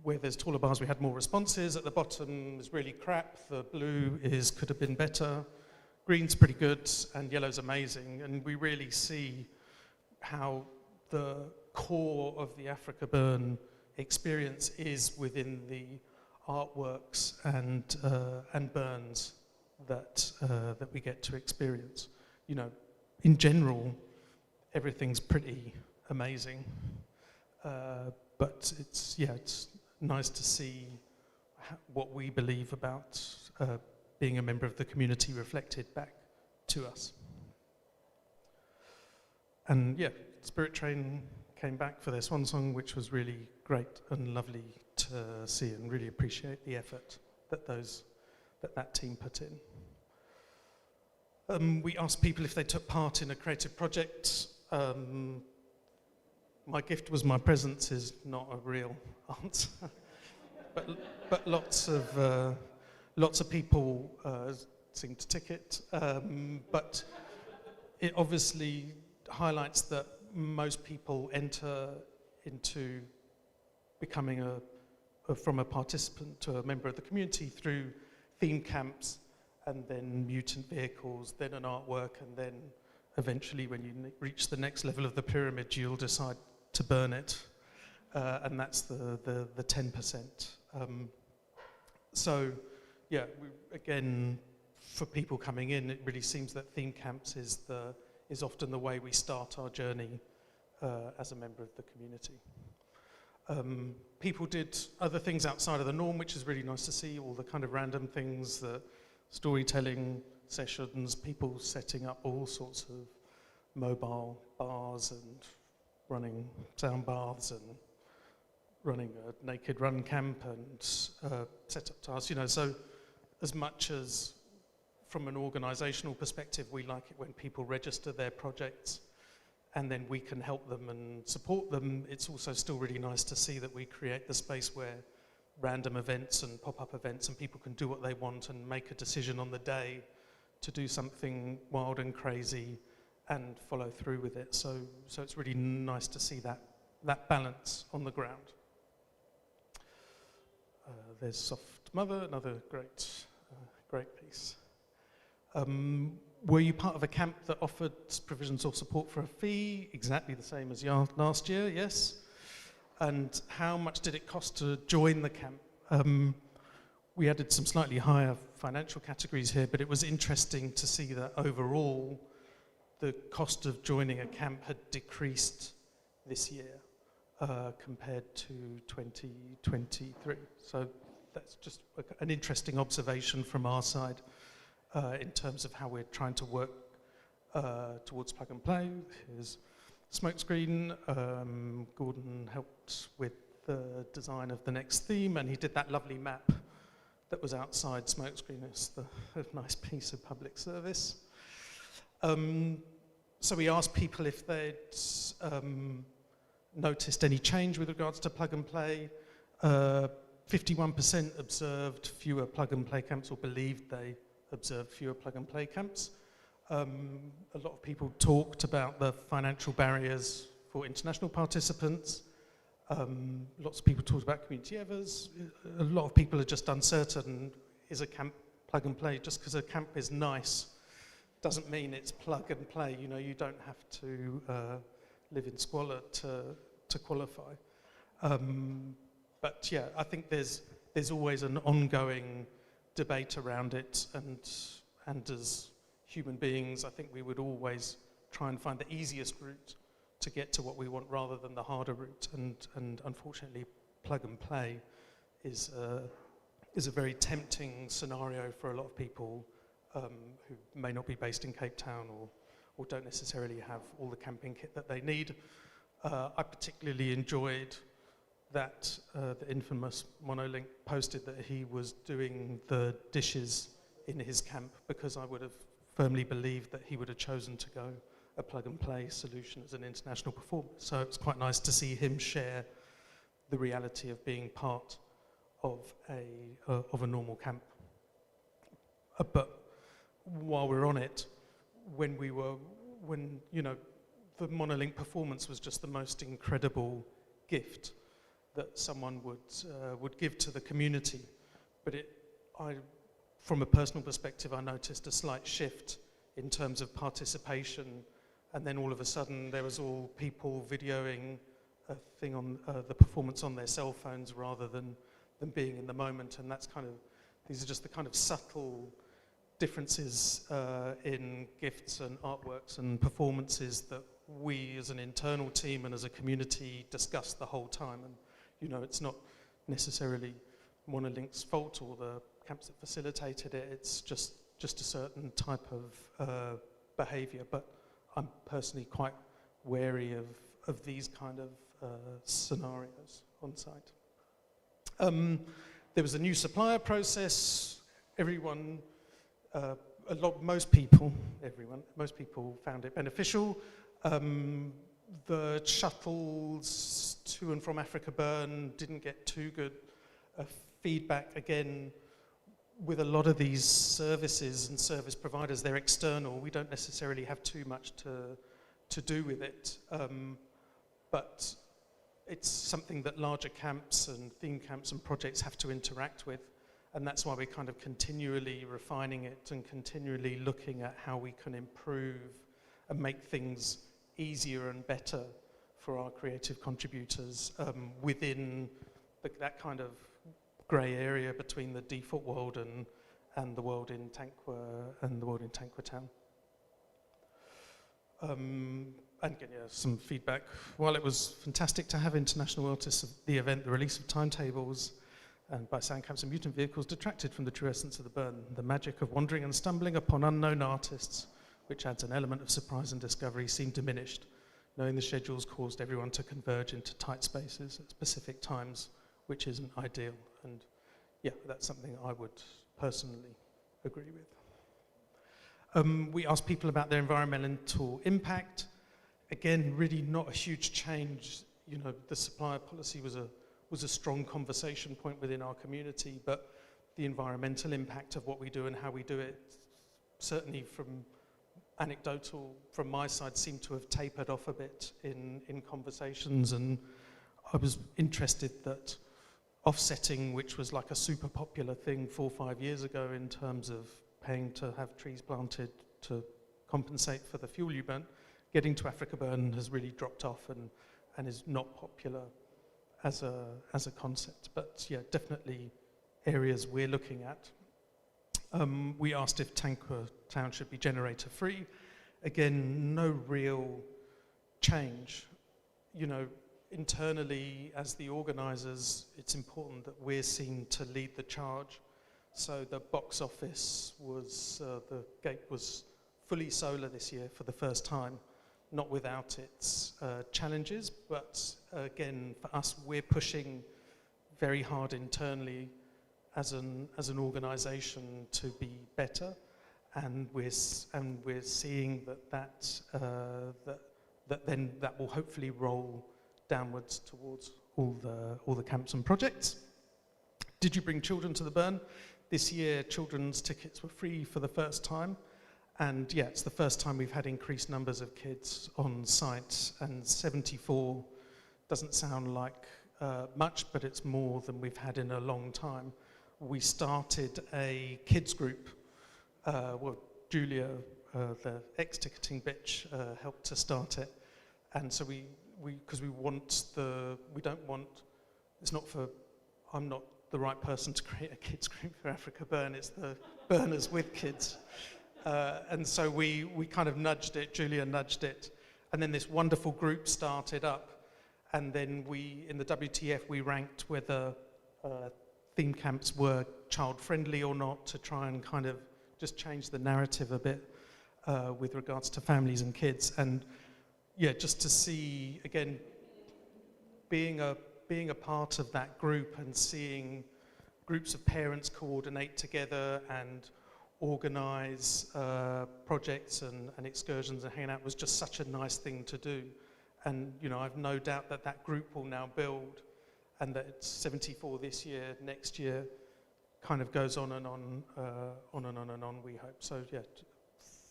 where there's taller bars, we had more responses. At the bottom is really crap. The blue could have been better. Green's pretty good, and yellow's amazing. And we really see how the core of the Africa Burn experience is within the artworks and burns that we get to experience. In general, everything's pretty amazing, but it's nice to see what we believe about being a member of the community reflected back to us. And Spirit Train came back for their swan song, which was really great and lovely to see, and really appreciate the effort that team put in. We asked people if they took part in a creative project. My gift was my presence is not a real answer, but lots of people seemed to tick it. But it obviously highlights that most people enter into becoming from a participant to a member of the community through theme camps, and then mutant vehicles, then an artwork, and then eventually when you reach the next level of the pyramid, you'll decide to burn it, and that's the 10%. Again, for people coming in, it really seems that theme camps is often the way we start our journey as a member of the community. People did other things outside of the norm, which is really nice to see, all the kind of random things, the storytelling sessions, people setting up all sorts of mobile bars and running sound baths and running a naked run camp and set up tasks, so as much as from an organisational perspective, we like it when people register their projects and then we can help them and support them. It's also still really nice to see that we create the space where random events and pop-up events and people can do what they want and make a decision on the day to do something wild and crazy and follow through with it. So it's really nice to see that balance on the ground. There's Soft Mother, another great piece. Were you part of a camp that offered provisions or support for a fee? Exactly the same as last year, yes. And how much did it cost to join the camp? We added some slightly higher financial categories here, but it was interesting to see that overall the cost of joining a camp had decreased this year compared to 2023. So that's just an interesting observation from our side in terms of how we're trying to work towards plug and play. Here's smokescreen. Gordon helped with the design of the next theme, and he did that lovely map that was outside smokescreen. It's a nice piece of public service. So we asked people if they'd noticed any change with regards to plug and play. 51% observed fewer plug and play camps, or believed they observed fewer plug and play camps. A lot of people talked about the financial barriers for international participants. Lots of people talked about community evers. A lot of people are just uncertain, is a camp plug and play? Just because a camp is nice doesn't mean it's plug and play. You know, you don't have to live in squalor to qualify. But yeah, I think there's always an ongoing debate around it, and as human beings, I think we would always try and find the easiest route to get to what we want rather than the harder route. And unfortunately, plug and play is a very tempting scenario for a lot of people who may not be based in Cape Town or don't necessarily have all the camping kit that they need. I particularly enjoyed that the infamous Monolink posted that he was doing the dishes in his camp, because I would have firmly believed that he would have chosen to go a plug and play solution as an international performer. So it's quite nice to see him share the reality of being part of a normal camp. But while we're on it, when you know, the Monolink performance was just the most incredible gift that someone would give to the community. But from a personal perspective, I noticed a slight shift in terms of participation, and then all of a sudden there was all people videoing a thing on the performance on their cell phones rather than being in the moment. And these are just the kind of subtle differences in gifts and artworks and performances that we as an internal team and as a community discuss the whole time. And you know, it's not necessarily Monolink's fault or the camps that facilitated it. It's just a certain type of behaviour. But I'm personally quite wary of these kind of scenarios on site. There was a new supplier process. Most people found it beneficial. The shuttles to and from Africa Burn didn't get too good feedback. Again, with a lot of these services and service providers, they're external. We don't necessarily have too much to do with it. But it's something that larger camps and theme camps and projects have to interact with. And that's why we're kind of continually refining it and continually looking at how we can improve and make things easier and better for our creative contributors within that kind of grey area between the default world and the world in Tankwa Town. And again, yeah, some feedback. While it was fantastic to have international artists at the event, the release of timetables and by sound camps and mutant vehicles detracted from the true essence of the burn, the magic of wandering and stumbling upon unknown artists, which adds an element of surprise and discovery, seemed diminished. Knowing the schedules caused everyone to converge into tight spaces at specific times, which isn't ideal. And yeah, that's something I would personally agree with. We asked people about their environmental impact. Again, really not a huge change. You know, the supplier policy was a strong conversation point within our community, but the environmental impact of what we do and how we do it, certainly from anecdotal, from my side, seemed to have tapered off a bit in conversations. And I was interested that offsetting, which was like a super popular thing 4 or 5 years ago in terms of paying to have trees planted to compensate for the fuel you burnt, getting to Africa Burn has really dropped off and is not popular as a concept. But yeah, definitely areas we're looking at. We asked if Tankwa Town should be generator free. Again, no real change. You know, internally, as the organisers, it's important that we're seen to lead the charge. So the box office was, the gate was fully solar this year for the first time, not without its challenges, but again, for us, we're pushing very hard internally as an organisation to be better, and we're seeing that will hopefully roll downwards towards all the camps and projects. Did you bring children to the Burn? This year, children's tickets were free for the first time, and yeah, it's the first time we've had increased numbers of kids on site, and 74 doesn't sound like much, but it's more than we've had in a long time. We started a kids group. Julia, the ex-ticketing bitch, helped to start it, and so I'm not the right person to create a kids group for Africa Burn. It's the Burners with kids, and so we kind of nudged it. Julia nudged it, and then this wonderful group started up. And then in the WTF, we ranked whether theme camps were child-friendly or not, to try and kind of just change the narrative a bit with regards to families and kids. And yeah, just to see, again, being a part of that group and seeing groups of parents coordinate together and organise projects and excursions and hanging out was just such a nice thing to do. And I've no doubt that group will now build, and that it's 74 this year, next year, kind of goes on and on, we hope. So yeah,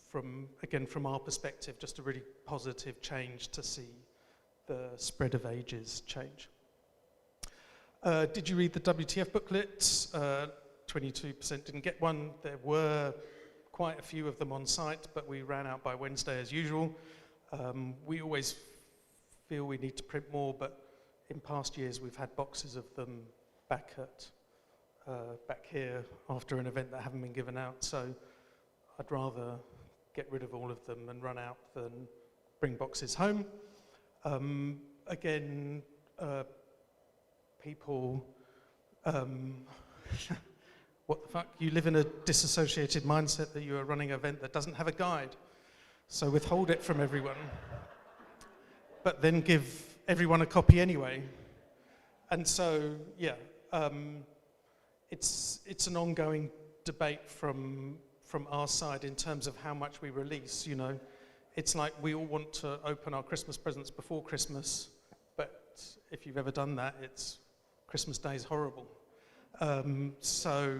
from our perspective, just a really positive change to see the spread of ages change. Did you read the WTF booklets? 22% didn't get one. There were quite a few of them on site, but we ran out by Wednesday as usual. We always feel we need to print more, but in past years we've had boxes of them back here after an event that haven't been given out, so I'd rather get rid of all of them and run out than bring boxes home. People, what the fuck? You live in a disassociated mindset that you are running an event that doesn't have a guide, so withhold it from everyone, but then give everyone a copy anyway. And so, yeah, it's an ongoing debate from our side in terms of how much we release. It's like we all want to open our Christmas presents before Christmas, but if you've ever done that, Christmas Day is horrible. So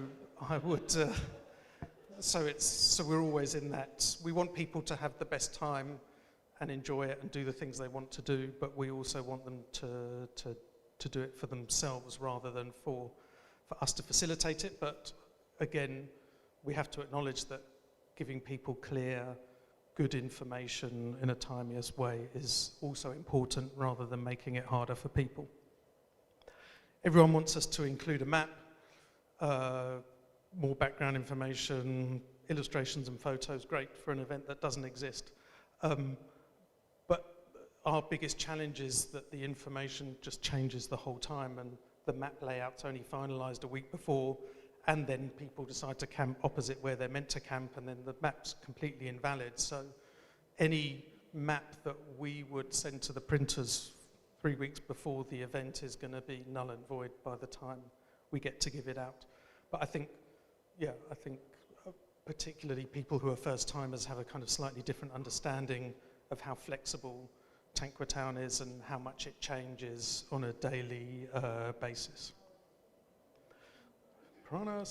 we're always in that. We want people to have the best time and enjoy it and do the things they want to do, but we also want them to do it for themselves rather than for us to facilitate it. But again, we have to acknowledge that giving people clear, good information in a timeous way is also important rather than making it harder for people. Everyone wants us to include a map, more background information, illustrations and photos, great for an event that doesn't exist. But our biggest challenge is that the information just changes the whole time, and the map layout's only finalised a week before, and then people decide to camp opposite where they're meant to camp, and then the map's completely invalid. So any map that we would send to the printers 3 weeks before the event is going to be null and void by the time we get to give it out. But I think particularly people who are first timers have a kind of slightly different understanding of how flexible Tankwa Town is and how much it changes on a daily basis. Prana.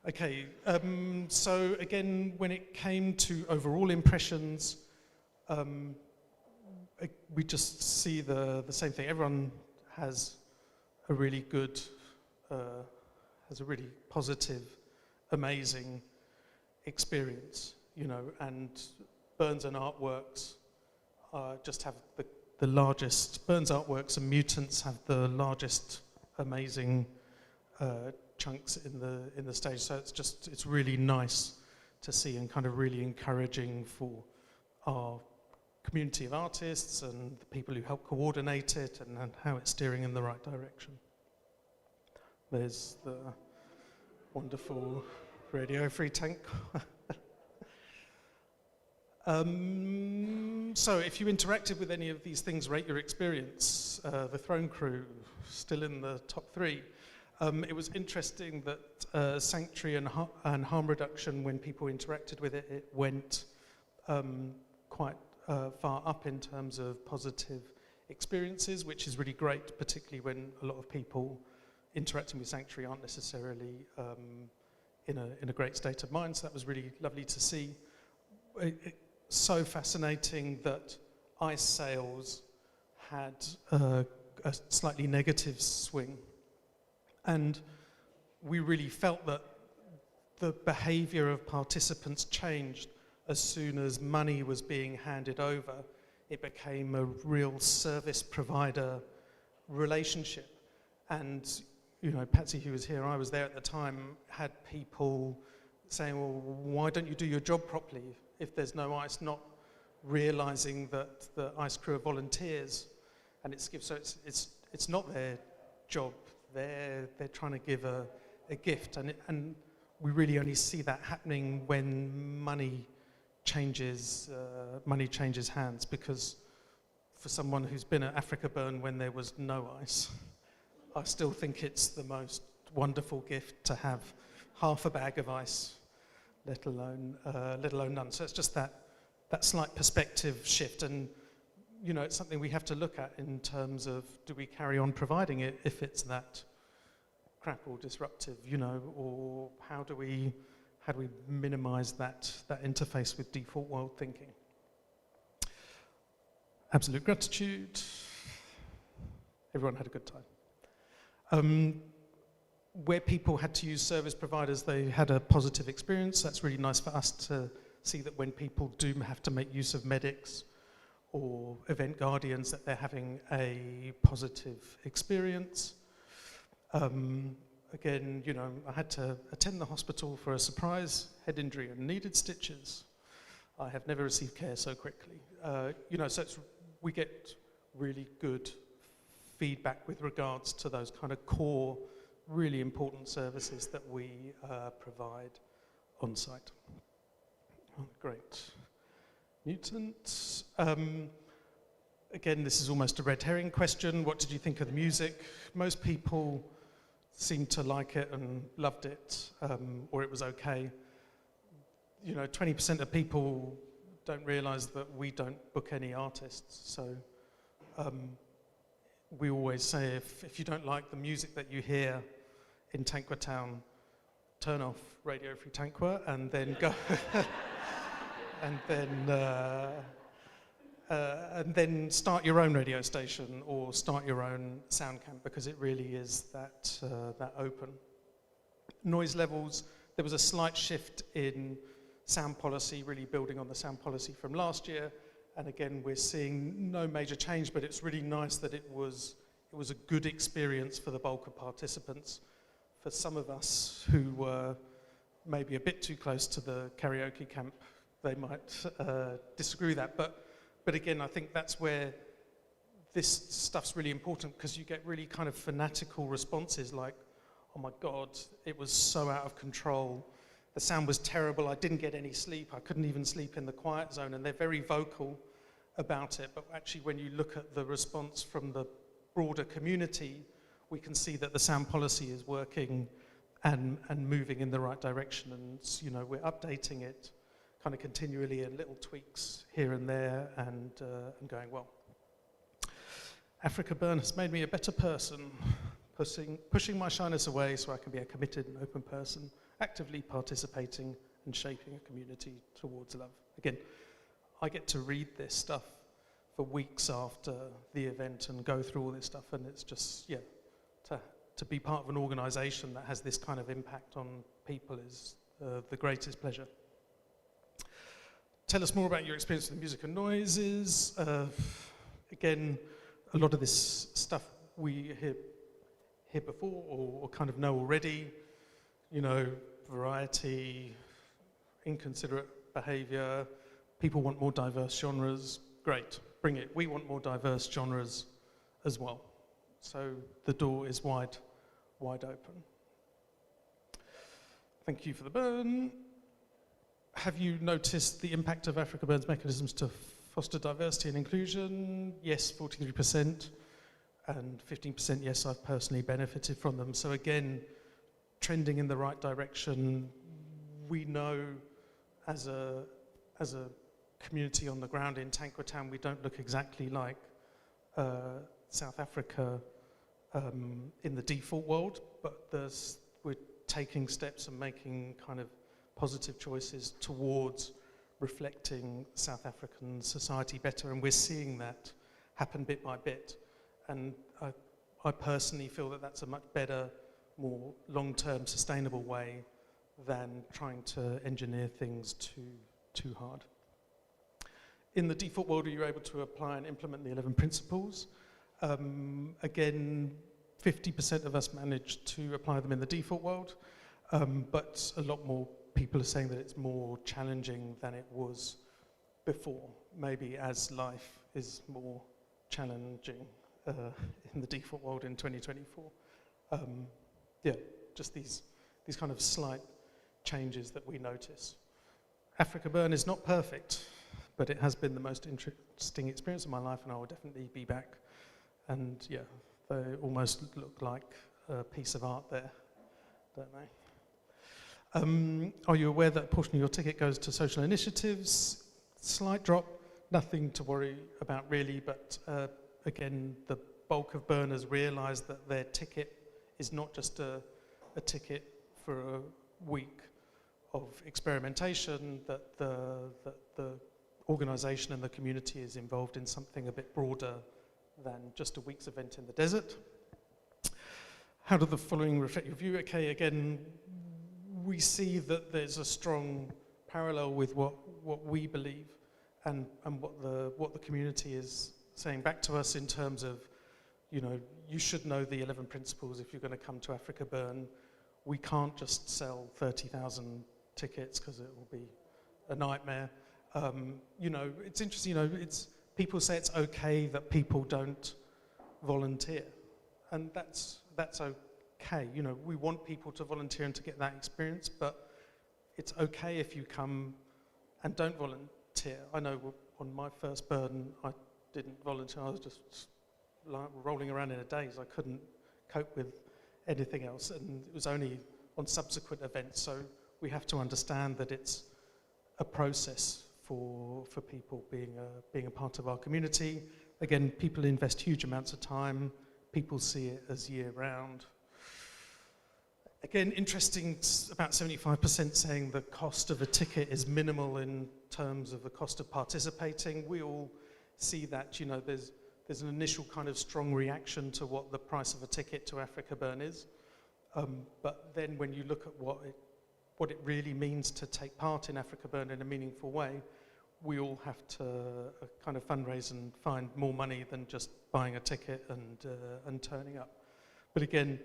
Okay, so again, when it came to overall impressions, we just see the same thing. Everyone has a really good, has a really positive, amazing experience, and Burns and Artworks just have the largest, Burns Artworks and Mutants have the largest amazing chunks in the stage, so it's really nice to see and kind of really encouraging for our community of artists and the people who help coordinate it and how it's steering in the right direction. There's the wonderful Radio Free Tankwa. So if you interacted with any of these things, rate your experience. The Throne Crew, still in the top 3. It was interesting that sanctuary and harm reduction, when people interacted with it, it went quite far up in terms of positive experiences, which is really great, particularly when a lot of people interacting with sanctuary aren't necessarily in a great state of mind. So that was really lovely to see. So fascinating that ice sales had a slightly negative swing. And we really felt that the behavior of participants changed as soon as money was being handed over. It became a real service provider relationship. And, you know, Patsy, who was here, I was there at the time, had people saying, well, why don't you do your job properly if there's no ice, not realizing that the ice crew are volunteers. And it's not their job. They're trying to give a gift, and we really only see that happening when money changes hands. Because for someone who's been at Africa Burn when there was no ice, I still think it's the most wonderful gift to have half a bag of ice, let alone none. So it's just that slight perspective shift, and you know, it's something we have to look at in terms of, do we carry on providing it if it's that crap or disruptive, you know, or how do we minimize that interface with default world thinking? Absolute gratitude. Everyone had a good time. Where people had to use service providers, they had a positive experience. That's really nice for us to see that when people do have to make use of medics or event guardians, that they're having a positive experience. Again, you know, I had to attend the hospital for a surprise head injury and needed stitches. I have never received care so quickly. You know, so we get really good feedback with regards to those kind of core, really important services that we provide on site. Oh, great. Mutant. Again, this is almost a red herring question. What did you think of the music? Most people seemed to like it and loved it, or it was okay. You know, 20% of people don't realize that we don't book any artists. So we always say, if you don't like the music that you hear in Tankwa Town, turn off Radio Free Tankwa and then go and then start your own radio station or start your own sound camp, because it really is that open. Noise levels, there was a slight shift in sound policy, really building on the sound policy from last year. And again, we're seeing no major change, but it's really nice that it was a good experience for the bulk of participants. For some of us who were maybe a bit too close to the karaoke camp, they might disagree with that. But again, I think that's where this stuff's really important, because you get really kind of fanatical responses like, oh my God, it was so out of control. The sound was terrible. I didn't get any sleep. I couldn't even sleep in the quiet zone. And they're very vocal about it. But actually, when you look at the response from the broader community, we can see that the sound policy is working and moving in the right direction. And, you know, we're updating it kind of continually, and little tweaks here and there, and going well. Africa Burn has made me a better person, pushing my shyness away so I can be a committed and open person, actively participating and shaping a community towards love. Again, I get to read this stuff for weeks after the event and go through all this stuff, and it's just, yeah, to be part of an organisation that has this kind of impact on people is the greatest pleasure. Tell us more about your experience with music and noises. Again, a lot of this stuff we hear before or kind of know already. You know, variety, inconsiderate behaviour, people want more diverse genres, great, bring it. We want more diverse genres as well. So the door is wide open. Thank you for the burn. Have you noticed the impact of Africa Burn's mechanisms to foster diversity and inclusion? Yes, 43%, and 15% yes, I've personally benefited from them. So again, trending in the right direction. We know as a community on the ground in Tankwa Town, we don't look exactly like South Africa in the default world, but we're taking steps and making kind of positive choices towards reflecting South African society better, and we're seeing that happen bit by bit. And I personally feel that that's a much better, more long-term sustainable way than trying to engineer things too hard. In the default world, are you able to apply and implement the 11 principles? Again, 50% of us managed to apply them in the default world, but a lot more people are saying that it's more challenging than it was before, maybe as life is more challenging in the default world in 2024. Yeah, just these kind of slight changes that we notice. Africa Burn is not perfect, but it has been the most interesting experience of my life, and I will definitely be back. And yeah, they almost look like a piece of art there, don't they? Are you aware that a portion of your ticket goes to social initiatives? Slight drop, nothing to worry about really, but again, the bulk of burners realise that their ticket is not just a ticket for a week of experimentation, that the organisation and the community is involved in something a bit broader than just a week's event in the desert. How do the following reflect your view? Okay, again, we see that there's a strong parallel with what we believe and what the community is saying back to us in terms of, you know, you should know the 11 principles if you're going to come to Africa Burn. We can't just sell 30,000 tickets because it will be a nightmare. You know, it's interesting, you know, people say it's okay that people don't volunteer, and that's okay. You know, we want people to volunteer and to get that experience, but it's okay if you come and don't volunteer. I know on my first burn, I didn't volunteer. I was just like rolling around in a daze. I couldn't cope with anything else, and it was only on subsequent events. So we have to understand that it's a process for people being a part of our community. Again, people invest huge amounts of time. People see it as year round. Again, interesting, about 75% saying the cost of a ticket is minimal in terms of the cost of participating. We all see that, you know, there's an initial kind of strong reaction to what the price of a ticket to Africa Burn is. But then when you look at what it really means to take part in Africa Burn in a meaningful way, we all have to kind of fundraise and find more money than just buying a ticket and turning up. But again,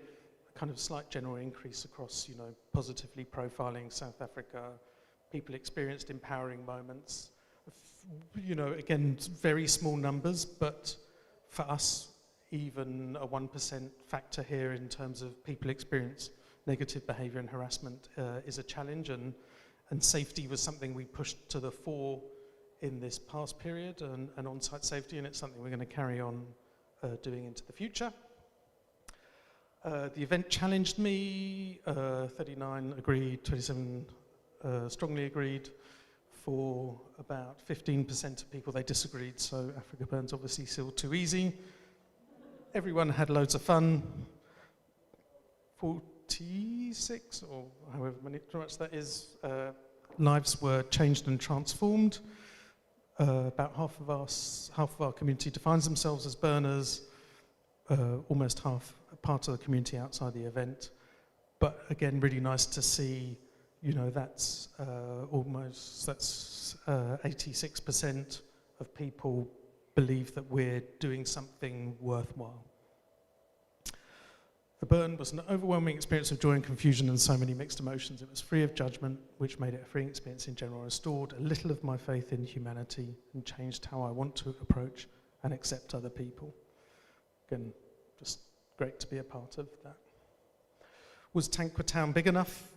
a kind of slight general increase across, you know, positively profiling South Africa. People experienced empowering moments. You know, again, very small numbers, but for us, even a 1% factor here in terms of people experience negative behaviour and harassment is a challenge, and safety was something we pushed to the fore in this past period, and on-site safety, and it's something we're going to carry on doing into the future. The event challenged me, 39 agreed, 27 strongly agreed. For about 15% of people, they disagreed, so Africa Burn's obviously still too easy. Everyone had loads of fun. 46, or however much that is, lives were changed and transformed. About half of our community defines themselves as burners, almost half part of the community outside the event. But again, really nice to see, you know, that's 86% of people believe that we're doing something worthwhile. The burn was an overwhelming experience of joy and confusion and so many mixed emotions. It was free of judgment, which made it a freeing experience in general. I restored a little of my faith in humanity and changed how I want to approach and accept other people. Again, just great to be a part of that. Was Tankwa Town big enough?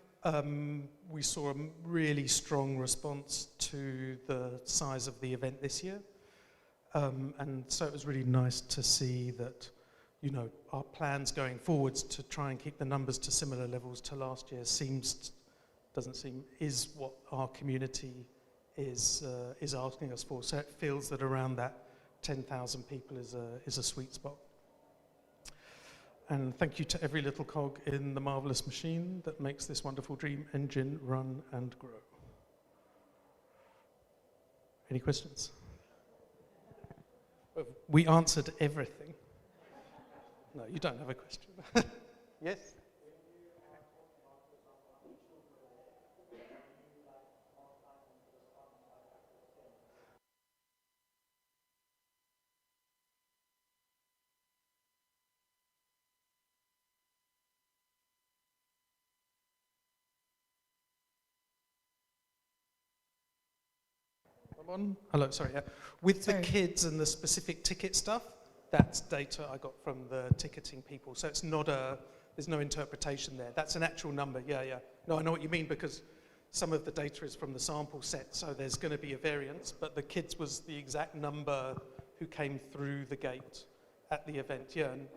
We saw a really strong response to the size of the event this year. And so it was really nice to see that, you know, our plans going forwards to try and keep the numbers to similar levels to last year is what our community is asking us for. So it feels that around that 10,000 people is a sweet spot. And thank you to every little cog in the marvellous machine that makes this wonderful dream engine run and grow. Any questions? We answered everything. No, you don't have a question. Yes? Hello, sorry. Yeah. With the kids and the specific ticket stuff, that's data I got from the ticketing people. So it's not there's no interpretation there. That's an actual number, yeah. No, I know what you mean, because some of the data is from the sample set, so there's going to be a variance, but the kids was the exact number who came through the gate at the event, yeah. And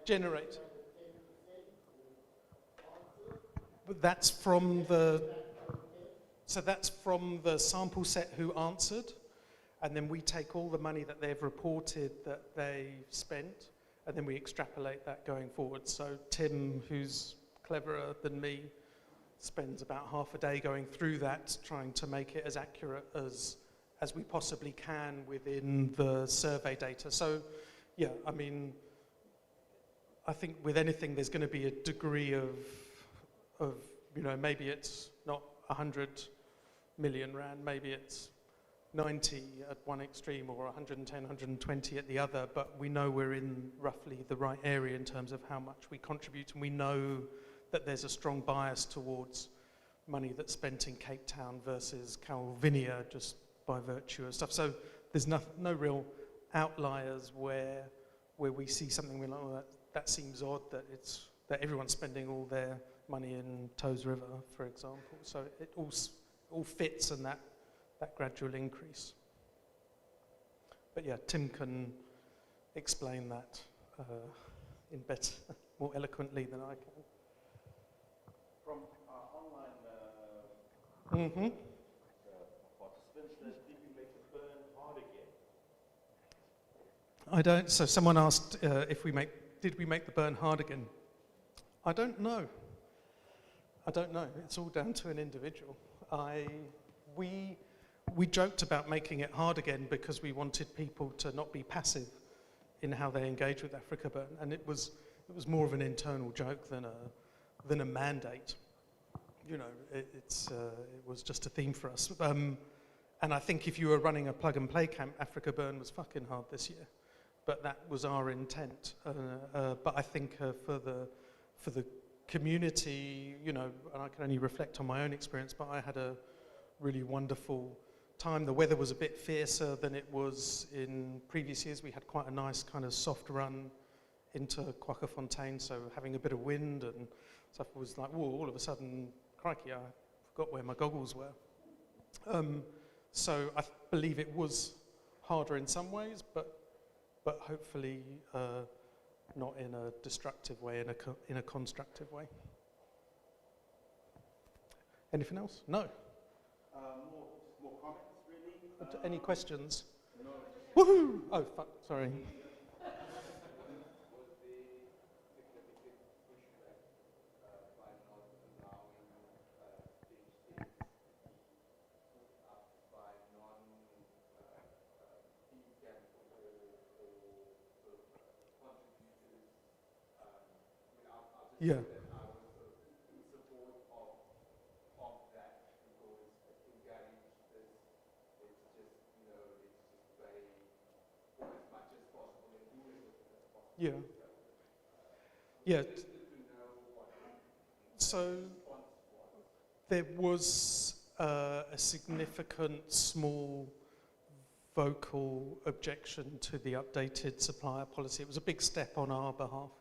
generate. But that's from the sample set who answered, and then we take all the money that they've reported that they spent, and then we extrapolate that going forward. So Tim, who's cleverer than me, spends about half a day going through that, trying to make it as accurate as we possibly can within the survey data. So, yeah, I mean, I think with anything, there's going to be a degree of, you know, maybe it's not 100 million rand, maybe it's 90 at one extreme or 110, 120 at the other, but we know we're in roughly the right area in terms of how much we contribute, and we know that there's a strong bias towards money that's spent in Cape Town versus Calvinia just by virtue of stuff. So there's no real outliers where we see something we're like, oh, that seems odd that everyone's spending all their money in Toes River, for example. So it all fits in that gradual increase. But yeah, Tim can explain that in better, more eloquently than I can. From online participants, did you make the burn hard again? I don't. So someone asked did we make the burn hard again? I don't know. It's all down to an individual. We joked about making it hard again because we wanted people to not be passive in how they engage with Africa Burn, and it was more of an internal joke than a mandate. You know, it was just a theme for us. And I think if you were running a plug and play camp, Africa Burn was fucking hard this year, but that was our intent. But I think for the community, you know, and I can only reflect on my own experience, but I had a really wonderful time. The weather was a bit fiercer than it was in previous years. We had quite a nice kind of soft run into Kwaggafontein, so having a bit of wind and stuff was like, whoa, all of a sudden, crikey, I forgot where my goggles were. So I believe it was harder in some ways, but hopefully not in a destructive way, in a constructive way. Anything else? No. More comments, really. Any questions? No. Woohoo! Oh, fuck, sorry. Yeah. I was in support of that because engage this, it's just, you know, Yeah. Yeah. So there was a significant small vocal objection to the updated supplier policy. It was a big step on our behalf.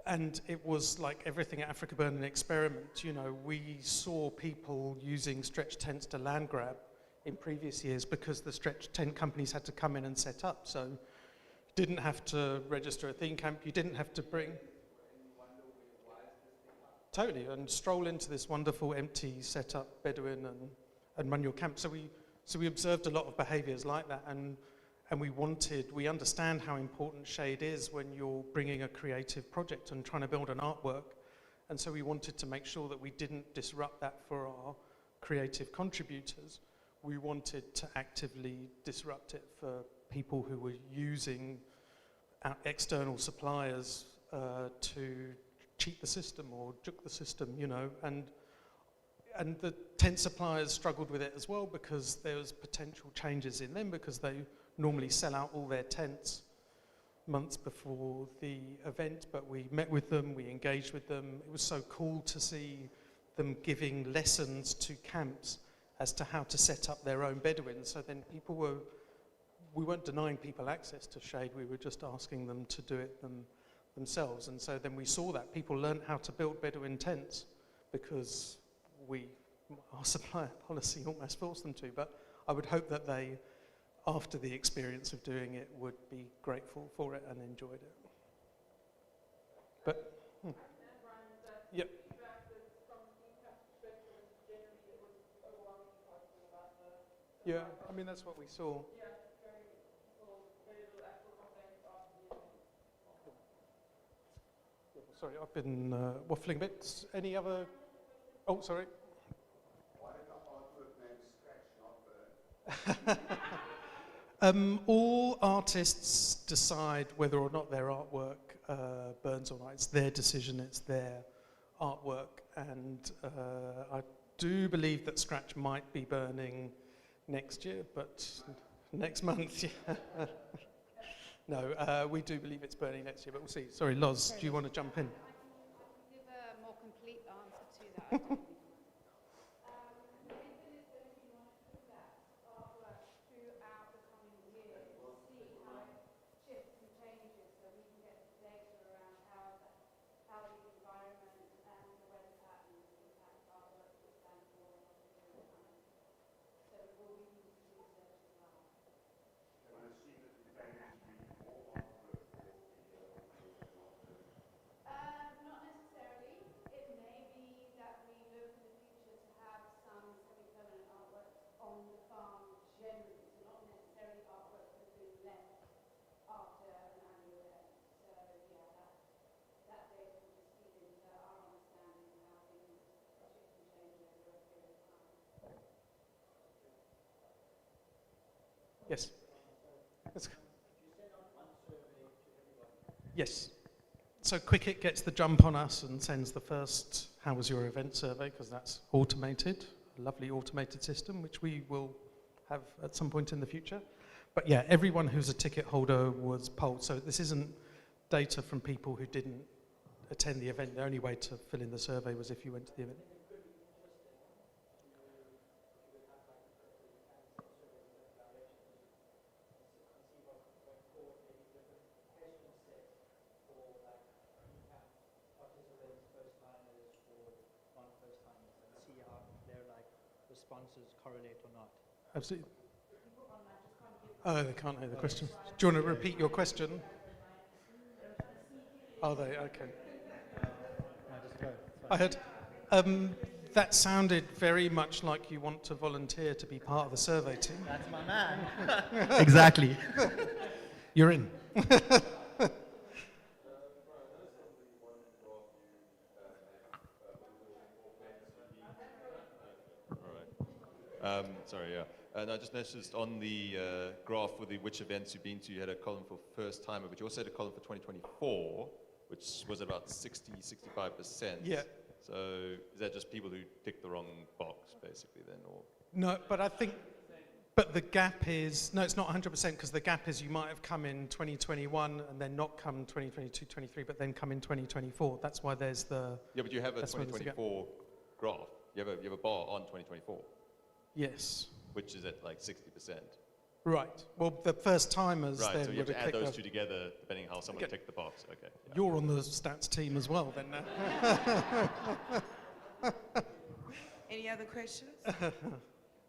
And it was like everything at Africa Burn an experiment. You know, we saw people using stretch tents to land grab in previous years because the stretch tent companies had to come in and set up. So you didn't have to register a theme camp. You didn't have to bring... Totally, and stroll into this wonderful empty set-up Bedouin and run your camp. So we observed a lot of behaviours like that, and we understand how important shade is when you're bringing a creative project and trying to build an artwork. And so we wanted to make sure that we didn't disrupt that for our creative contributors. We wanted to actively disrupt it for people who were using external suppliers to cheat the system or juke the system, you know. And the tent suppliers struggled with it as well because there was potential changes in them because they normally sell out all their tents months before the event, but we met with them, we engaged with them. It was so cool to see them giving lessons to camps as to how to set up their own Bedouins. So then we weren't denying people access to shade, we were just asking them to do it themselves. And so then we saw that people learned how to build Bedouin tents because our supplier policy almost forced them to. But I would hope that they, after the experience of doing it, would be grateful for it and enjoyed it. But, yep. Yeah, I mean, that's what we saw. Sorry, I've been waffling a bit. Any other? Oh, sorry. Why did the artwork name Scratch not burn? All artists decide whether or not their artwork burns or not. It's their decision, it's their artwork. And I do believe that Scratch might be burning next year, but next month, yeah. No, we do believe it's burning next year, but we'll see. Sorry, Loz, do you want to jump in? I can give a more complete answer to that. Yes. Let's go. Yes. So Quicket gets the jump on us and sends the first "How was your event?" survey, because that's automated, a lovely automated system, which we will have at some point in the future. But yeah, everyone who's a ticket holder was polled. So this isn't data from people who didn't attend the event. The only way to fill in the survey was if you went to the event. Responses correlate or not. Absolutely. Oh, they can't hear the question. Do you want to repeat your question? Are they? Okay. I heard. That sounded very much like you want to volunteer to be part of the survey team. That's my man. Exactly. You're in. Sorry, yeah. And I just noticed on the graph with which events you've been to, you had a column for first timer, but you also had a column for 2024, which was about 65%. Yeah. So is that just people who ticked the wrong box, basically, then? Or? No, but I think But the gap is, no, it's not 100% because the gap is you might have come in 2021 and then not come 2022, 23, but then come in 2024. That's why there's the, Yeah, but you have a That's why there's a gap. 2024 graph. You have a bar on 2024, yes. which is at like 60%. Right. Well, the first timers Right, then so you have would to add clicked those the- two together depending how someone Okay. ticked the box. Okay. Yeah. You're on the stats team as well then. Any other questions?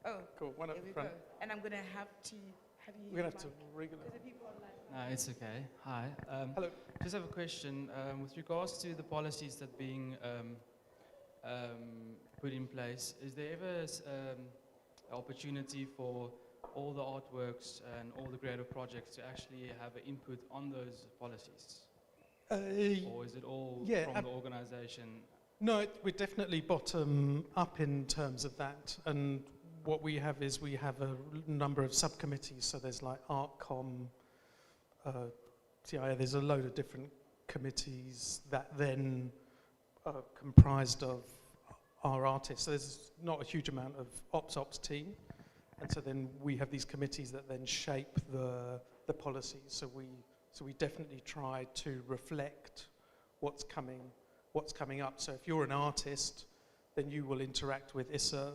Oh, Cool, one up here we front. go. And I'm going to have to have you. We're going to have to mic. regulate. Because the people online. No, it's okay. Hi. Hello. Just have a question. With regards to the policies that being put in place, is there ever opportunity for all the artworks and all the creative projects to actually have an input on those policies? Or is it all yeah, from the organization? No, we're definitely bottom up in terms of that. And what we have is we have a number of subcommittees. So there's like ArtCom, CIA, there's a load of different committees that then are comprised of our artists. So there's not a huge amount of ops team. And so then we have these committees that then shape the policies. So we definitely try to reflect what's coming up. So if you're an artist, then you will interact with ISA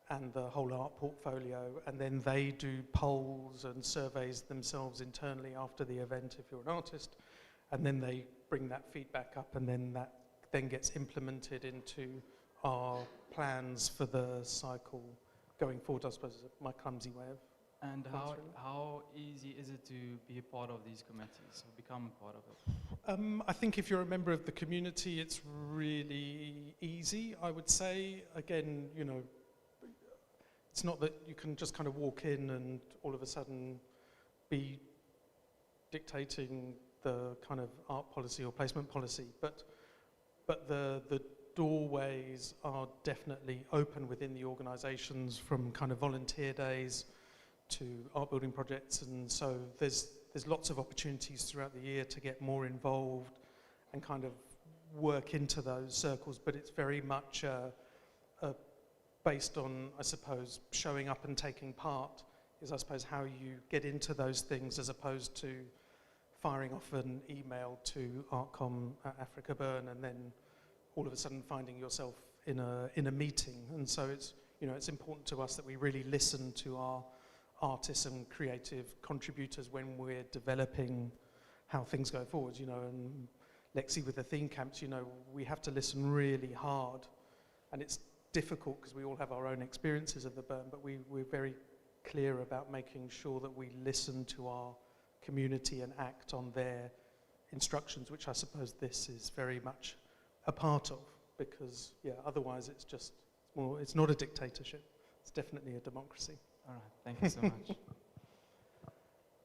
and the whole art portfolio, and then they do polls and surveys themselves internally after the event if you're an artist, and then they bring that feedback up, and then that then gets implemented into our plans for the cycle going forward, I suppose, is my clumsy way of. And answering. how easy is it to be a part of these committees or become a part of it? I think if you're a member of the community, it's really easy, I would say. Again, you know, it's not that you can just kind of walk in and all of a sudden be dictating the kind of art policy or placement policy, but the doorways are definitely open within the organisations, from kind of volunteer days to art building projects, and so there's lots of opportunities throughout the year to get more involved and kind of work into those circles, but it's very much based on, I suppose, showing up and taking part is, I suppose, how you get into those things, as opposed to firing off an email to Artcom at Africa Burn and then all of a sudden finding yourself in a meeting. And so it's, you know, it's important to us that we really listen to our artists and creative contributors when we're developing how things go forward, you know. And Lexi, with the theme camps, you know, we have to listen really hard, and it's difficult because we all have our own experiences of the burn, but we're very clear about making sure that we listen to our community and act on their instructions, which I suppose this is very much a part of, because yeah, otherwise it's just more, it's not a dictatorship, it's definitely a democracy. All right, thank you so much.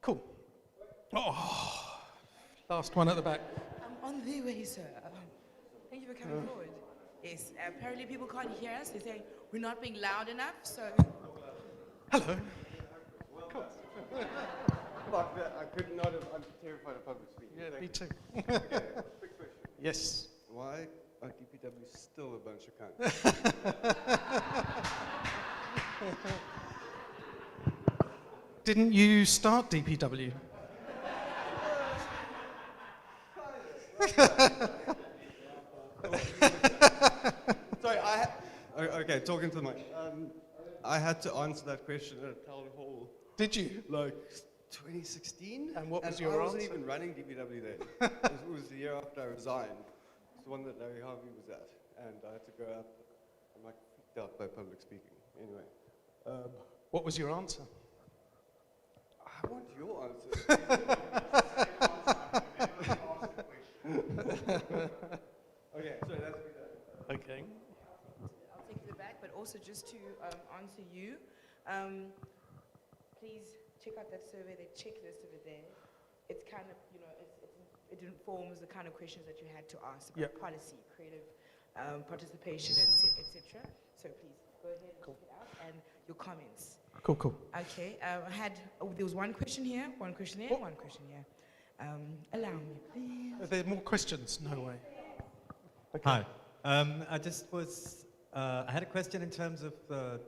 Cool. Oh, last one at the back. I'm on the way, sir. Thank you for coming forward. Yes, apparently people can't hear us. They say we're not being loud enough, so. Hello. Fuck that, I could not have, I'm terrified of public speaking. Yeah, Thank me you. too. Okay, quick question. Yes. Why are DPW still a bunch of cunts? Didn't you start DPW? Sorry, okay, talking to the mic. I had to answer that question at a town hall, Did you? like 2016. And what was your I wasn't answer? even running DPW then. It was the year after I resigned. It's the one that Larry Harvey was at, and I had to go up. I'm like freaked out by public speaking. Anyway, What was your answer? I want your answer. Okay, so that's me done. Okay. I'll take the back, but also just to answer you, please check out that survey, the checklist over there. It's kind of, you know, it informs the kind of questions that you had to ask about Yep. policy, creative participation, etc. So please go ahead and check it out, and your comments. Cool. Okay, there was one question here, one question there, one question here. Allow me, please. Are there more questions? No way. Okay. Hi. I just was, I had a question in terms of the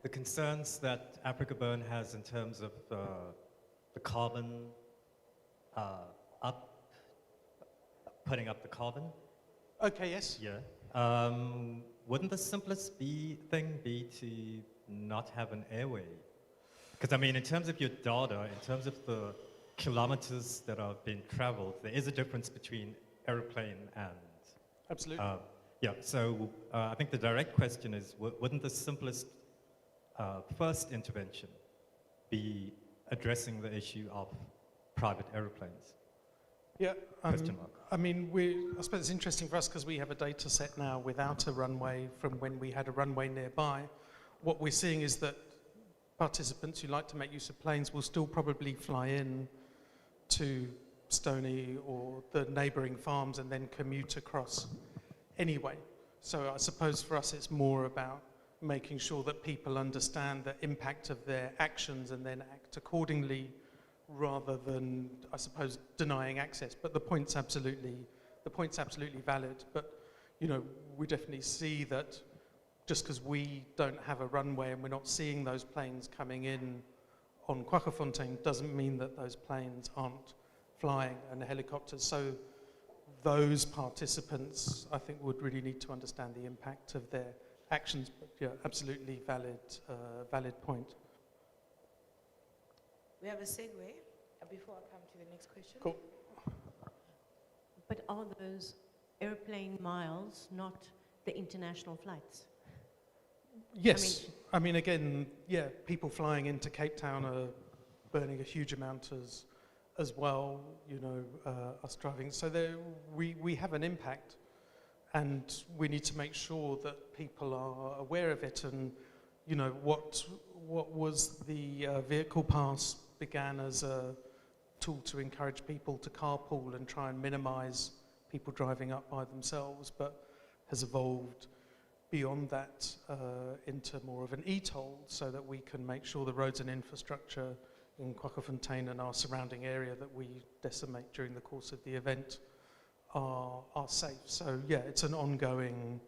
the concerns that Africa Burn has in terms of the carbon putting up the carbon. Okay, yes. Yeah. Wouldn't the simplest thing be to not have an airway? Because I mean, in terms of your data, in terms of the kilometers that are being traveled, there is a difference between aeroplane and. Absolutely. Yeah. So I think the direct question is, wouldn't the simplest first intervention be addressing the issue of private aeroplanes? Yeah, Question mark. I mean, I suppose it's interesting for us because we have a data set now without a runway from when we had a runway nearby. What we're seeing is that participants who like to make use of planes will still probably fly in to Stony or the neighbouring farms and then commute across anyway. So I suppose for us it's more about making sure that people understand the impact of their actions and then act accordingly, rather than, I suppose, denying access. But the point's absolutely valid. But you know, we definitely see that just because we don't have a runway and we're not seeing those planes coming in on Kwaggafontein doesn't mean that those planes aren't flying and the helicopters. So those participants, I think, would really need to understand the impact of their actions. But yeah, absolutely valid point. We have a segue before I come to the next question. Cool. But are those airplane miles not the international flights? Yes. I mean, again, yeah, people flying into Cape Town are burning a huge amount as well, you know, us driving. So we have an impact, and we need to make sure that people are aware of it. And, you know, what was the vehicle pass began as a tool to encourage people to carpool and try and minimize people driving up by themselves, but has evolved beyond that into more of an e-toll, so that we can make sure the roads and infrastructure in Kwaggafontein and our surrounding area that we decimate during the course of the event are safe. So yeah, it's an ongoing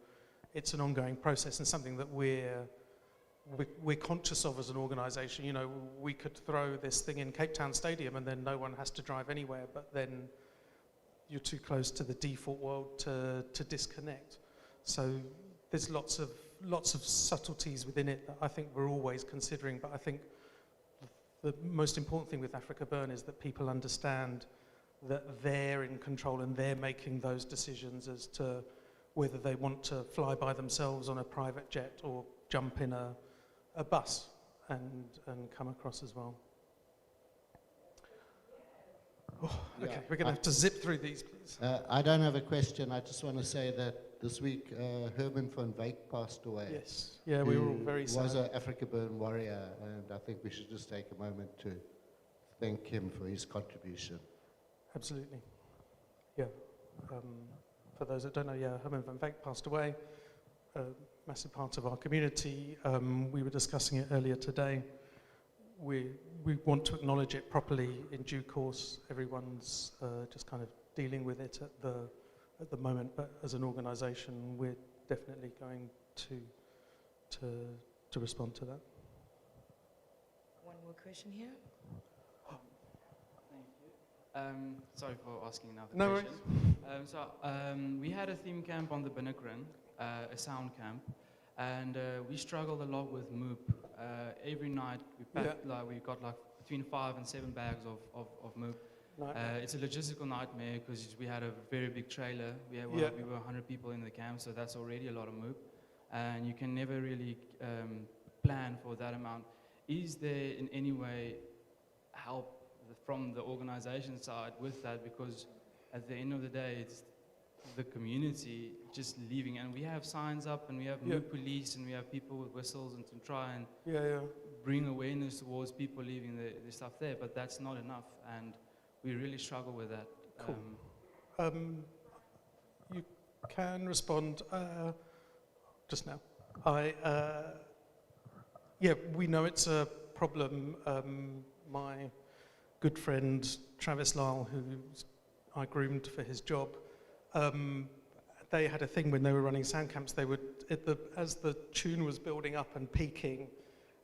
process, and something that we're conscious of as an organisation. You know, we could throw this thing in Cape Town Stadium and then no one has to drive anywhere, but then you're too close to the default world to disconnect. So there's lots of subtleties within it that I think we're always considering, but I think the most important thing with Africa Burn is that people understand that they're in control and they're making those decisions as to whether they want to fly by themselves on a private jet or jump in a bus and come across as well. Oh, okay, we're going to have to zip through these, please. I don't have a question. I just want to say that this week Herman van Wyk passed away. Yes, yeah, we were all very sad. He was an Africa Burn warrior, and I think we should just take a moment to thank him for his contribution. Absolutely. Yeah. For those that don't know, yeah, Herman van Wyk passed away. A massive part of our community. We were discussing it earlier today. We want to acknowledge it properly in due course. Everyone's just kind of dealing with it at the moment, but as an organisation, we're definitely going to respond to that. One more question here. Sorry for asking another No question. We had a theme camp on the Binnekrun, a sound camp, and we struggled a lot with MOOP. Every night we packed, we got like between 5 and 7 bags of MOOP. It's a logistical nightmare because we had a very big trailer. We were 100 people in the camp, so that's already a lot of MOOP, and you can never really plan for that amount. Is there in any way help from the organization side with that? Because at the end of the day, it's the community just leaving, and we have signs up, and we have MOOP police, and we have people with whistles, and to try and bring awareness towards people leaving the stuff there, but that's not enough, and we really struggle with that. Cool. You can respond just now. We know it's a problem. My good friend Travis Lyle, who I groomed for his job, they had a thing when they were running sound camps. They would, as the tune was building up and peaking,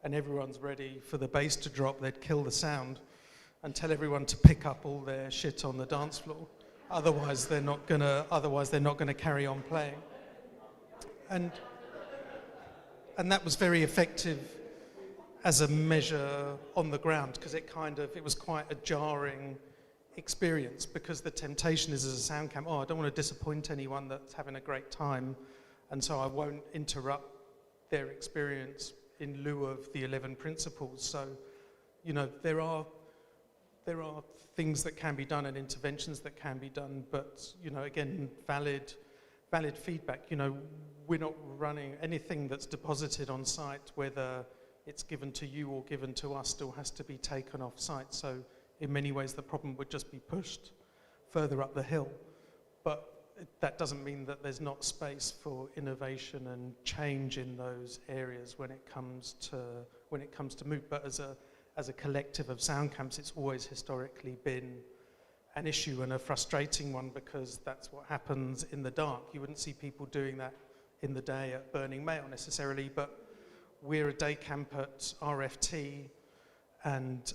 and everyone's ready for the bass to drop, they'd kill the sound and tell everyone to pick up all their shit on the dance floor. Otherwise, they're not gonna carry on playing. And that was very effective as a measure on the ground, because it was quite a jarring experience, because the temptation is, as a sound camp, I don't want to disappoint anyone that's having a great time, and so I won't interrupt their experience in lieu of the 11 principles. So, there are things that can be done and interventions that can be done, but, again, valid feedback. We're not running anything that's deposited on site, whether it's given to you or given to us, still has to be taken off site. So in many ways, the problem would just be pushed further up the hill. But that doesn't mean that there's not space for innovation and change in those areas when it comes to MOOP. But as a collective of sound camps, it's always historically been an issue and a frustrating one, because that's what happens in the dark. You wouldn't see people doing that in the day at Burning Mail necessarily, but we're a day camp at RFT, and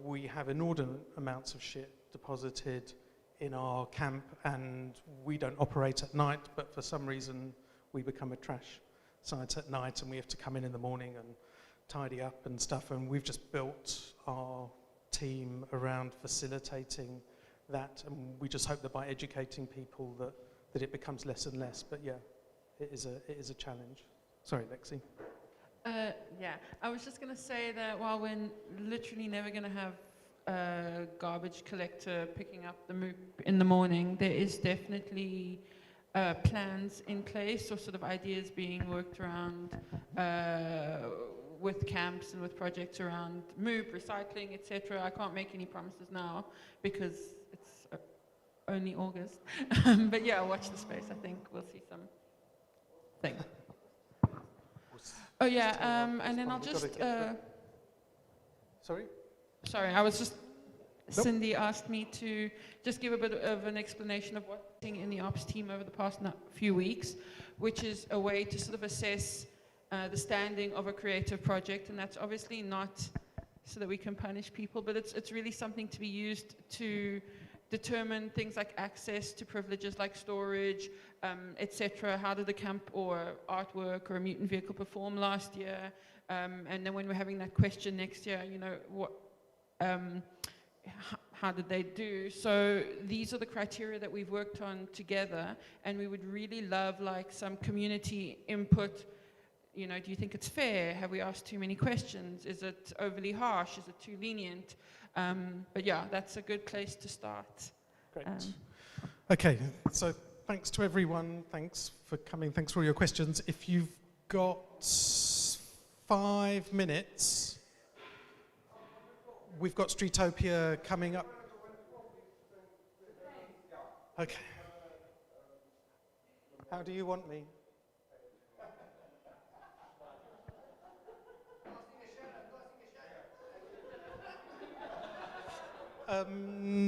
we have inordinate amounts of shit deposited in our camp, and we don't operate at night, but for some reason we become a trash site at night, and we have to come in the morning and tidy up and stuff, and we've just built our team around facilitating that, and we just hope that by educating people that it becomes less and less. But yeah, it is a challenge. Sorry, Lexi. Yeah, I was just going to say that while we're literally never going to have a garbage collector picking up the MOOP in the morning, there is definitely plans in place, or sort of ideas being worked around with camps and with projects around MOOP, recycling, etc. I can't make any promises now because it's only August. But yeah, watch the space. I think we'll see some thing. Oh yeah, and then I'll just... Sorry? Sorry, I was just... Nope. Cindy asked me to just give a bit of an explanation of what's happening in the ops team over the past few weeks, which is a way to sort of assess the standing of a creative project, and that's obviously not so that we can punish people, but it's really something to be used to determine things like access to privileges like storage, etc. How did the camp or artwork or a mutant vehicle perform last year? And then when we're having that question next year, what, how did they do? So these are the criteria that we've worked on together, and we would really love like some community input. Do you think it's fair? Have we asked too many questions? Is it overly harsh? Is it too lenient? But yeah, that's a good place to start. Great. Okay, so thanks to everyone. Thanks for coming. Thanks for all your questions. If you've got 5 minutes, we've got Streetopia coming up. Okay. How do you want me?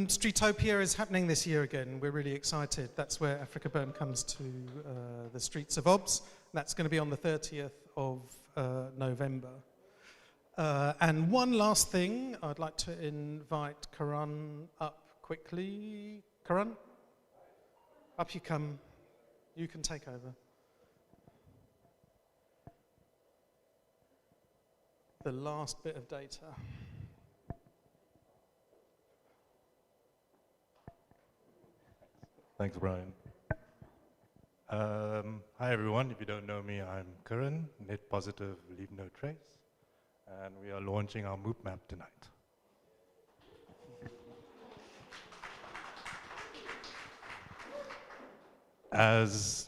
Streetopia is happening this year again. We're really excited. That's where Africa Burn comes to the streets of Obs. That's going to be on the 30th of November. And one last thing, I'd like to invite Karan up quickly. Karan, up you come. You can take over. The last bit of data. Thanks, Brian. Hi, everyone. If you don't know me, I'm Karan, net positive, leave no trace. And we are launching our MOOP map tonight. As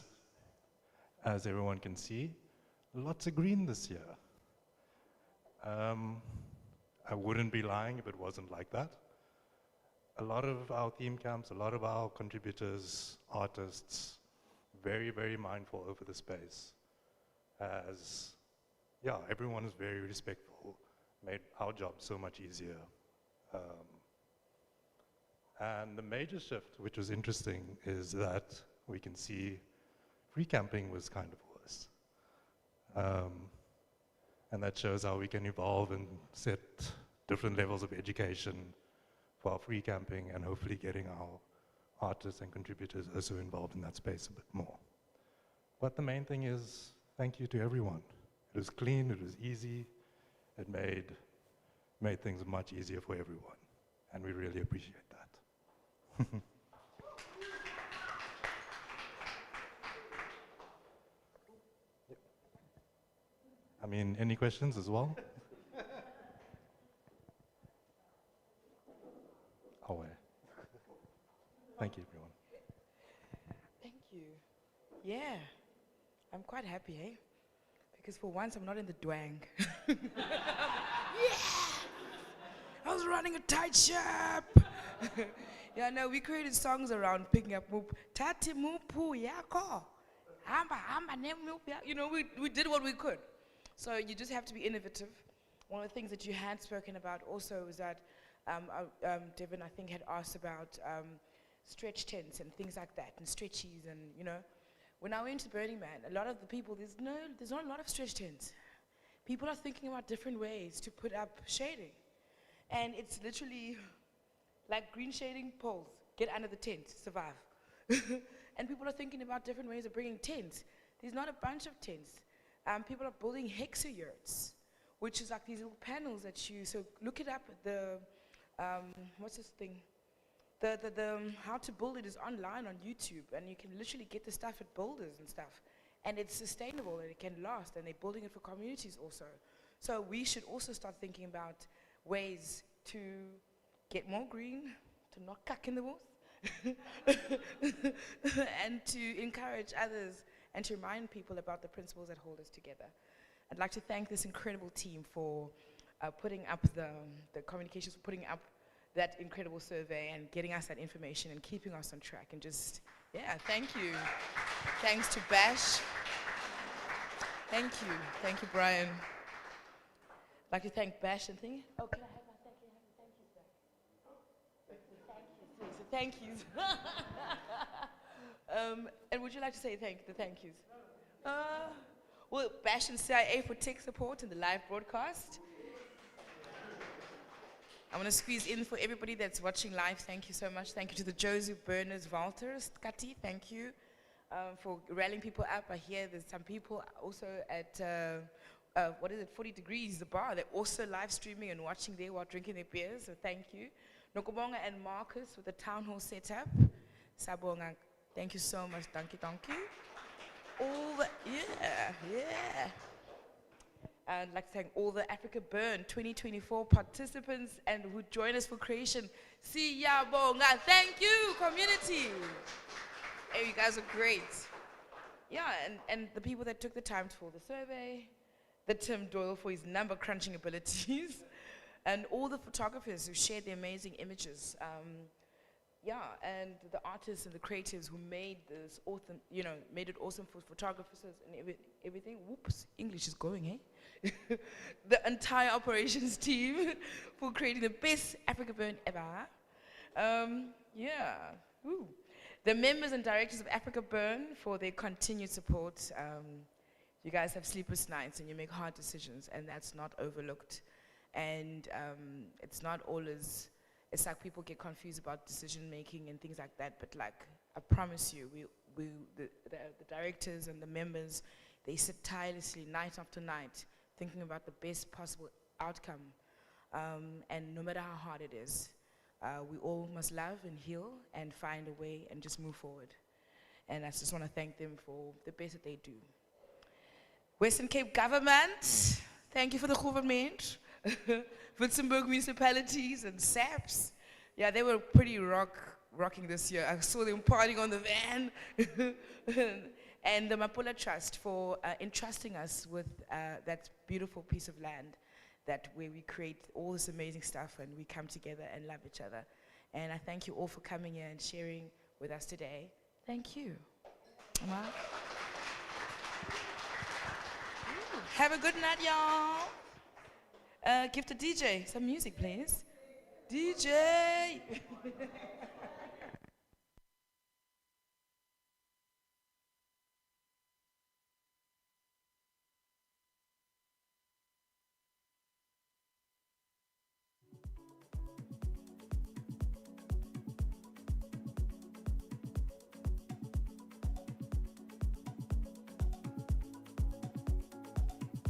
everyone can see, lots of green this year. I wouldn't be lying if it wasn't like that. A lot of our theme camps, a lot of our contributors, artists, very, very mindful over the space. As, yeah, everyone is very respectful, made our job so much easier. And the major shift, which was interesting, is that we can see free camping was kind of worse. And that shows how we can evolve and set different levels of education for our free camping and hopefully getting our artists and contributors also involved in that space a bit more. But the main thing is, thank you to everyone. It was clean, it was easy, it made things much easier for everyone. And we really appreciate that. I mean, any questions as well? Away. Thank you, everyone. Thank you. Yeah, I'm quite happy, eh? Because for once I'm not in the dwang. Yeah! I was running a tight ship. Yeah, no, we created songs around picking up MOOP. Tati MOOP, yako. Hamba, name MOOP. You know, we did what we could. So you just have to be innovative. One of the things that you had spoken about also was that Devin, I think, had asked about stretch tents and things like that, and stretchies, and you know. When I went to Burning Man, a lot of the people, there's not a lot of stretch tents. People are thinking about different ways to put up shading. And it's literally like green shading poles. Get under the tent, survive. And people are thinking about different ways of bringing tents. There's not a bunch of tents. People are building hexayurts, which is like these little panels that so look it up, what's this thing? The how to build it is online on YouTube, and you can literally get the stuff at builders and stuff. And it's sustainable and it can last, and they're building it for communities also. So we should also start thinking about ways to get more green, to not cuck in the woods, and to encourage others and to remind people about the principles that hold us together. I'd like to thank this incredible team for putting up the communications, for putting up that incredible survey and getting us that information and keeping us on track, and just, yeah, thank you. Thanks to Bash. Thank you, Brian. I'd like to thank Bash and thingy. Oh, can I have my thank yous back? Thank yous. And would you like to say the thank yous? Well, Bash and CIA for tech support in the live broadcast. I want to squeeze in for everybody that's watching live. Thank you so much. Thank you to the Joseph Berners Walters, Kati. Thank you for rallying people up. I hear there's some people also at, 40 Degrees, the bar. They're also live streaming and watching there while drinking their beers. So thank you. Nokobonga and Marcus with the town hall setup. Sabonga, thank you so much. Thank you. All the, yeah. I'd like to thank all the Africa Burn 2024 participants and who join us for creation. Siyabonga. Thank you, community. Hey, you guys are great. Yeah, and the people that took the time to fill the survey, the Tim Doyle for his number crunching abilities, and all the photographers who shared their amazing images. And the artists and the creatives who made this awesome, made it awesome for photographers and everything. Whoops, English is going, eh? The entire operations team for creating the best Africa Burn ever. Woo. The members and directors of Africa Burn for their continued support. You guys have sleepless nights and you make hard decisions, and that's not overlooked. And it's not always, it's like people get confused about decision making and things like that, but like, I promise you, the directors and the members, they sit tirelessly night after night thinking about the best possible outcome. And no matter how hard it is, we all must love and heal and find a way and just move forward. And I just want to thank them for the best that they do. Western Cape government, thank you for the government. Witzenberg municipalities and SAPs. Yeah, they were pretty rocking this year. I saw them partying on the van. And the Mapula Trust for entrusting us with that beautiful piece of land where we create all this amazing stuff and we come together and love each other. And I thank you all for coming here and sharing with us today. Thank you. Have a good night, y'all. Give the DJ some music, please. DJ!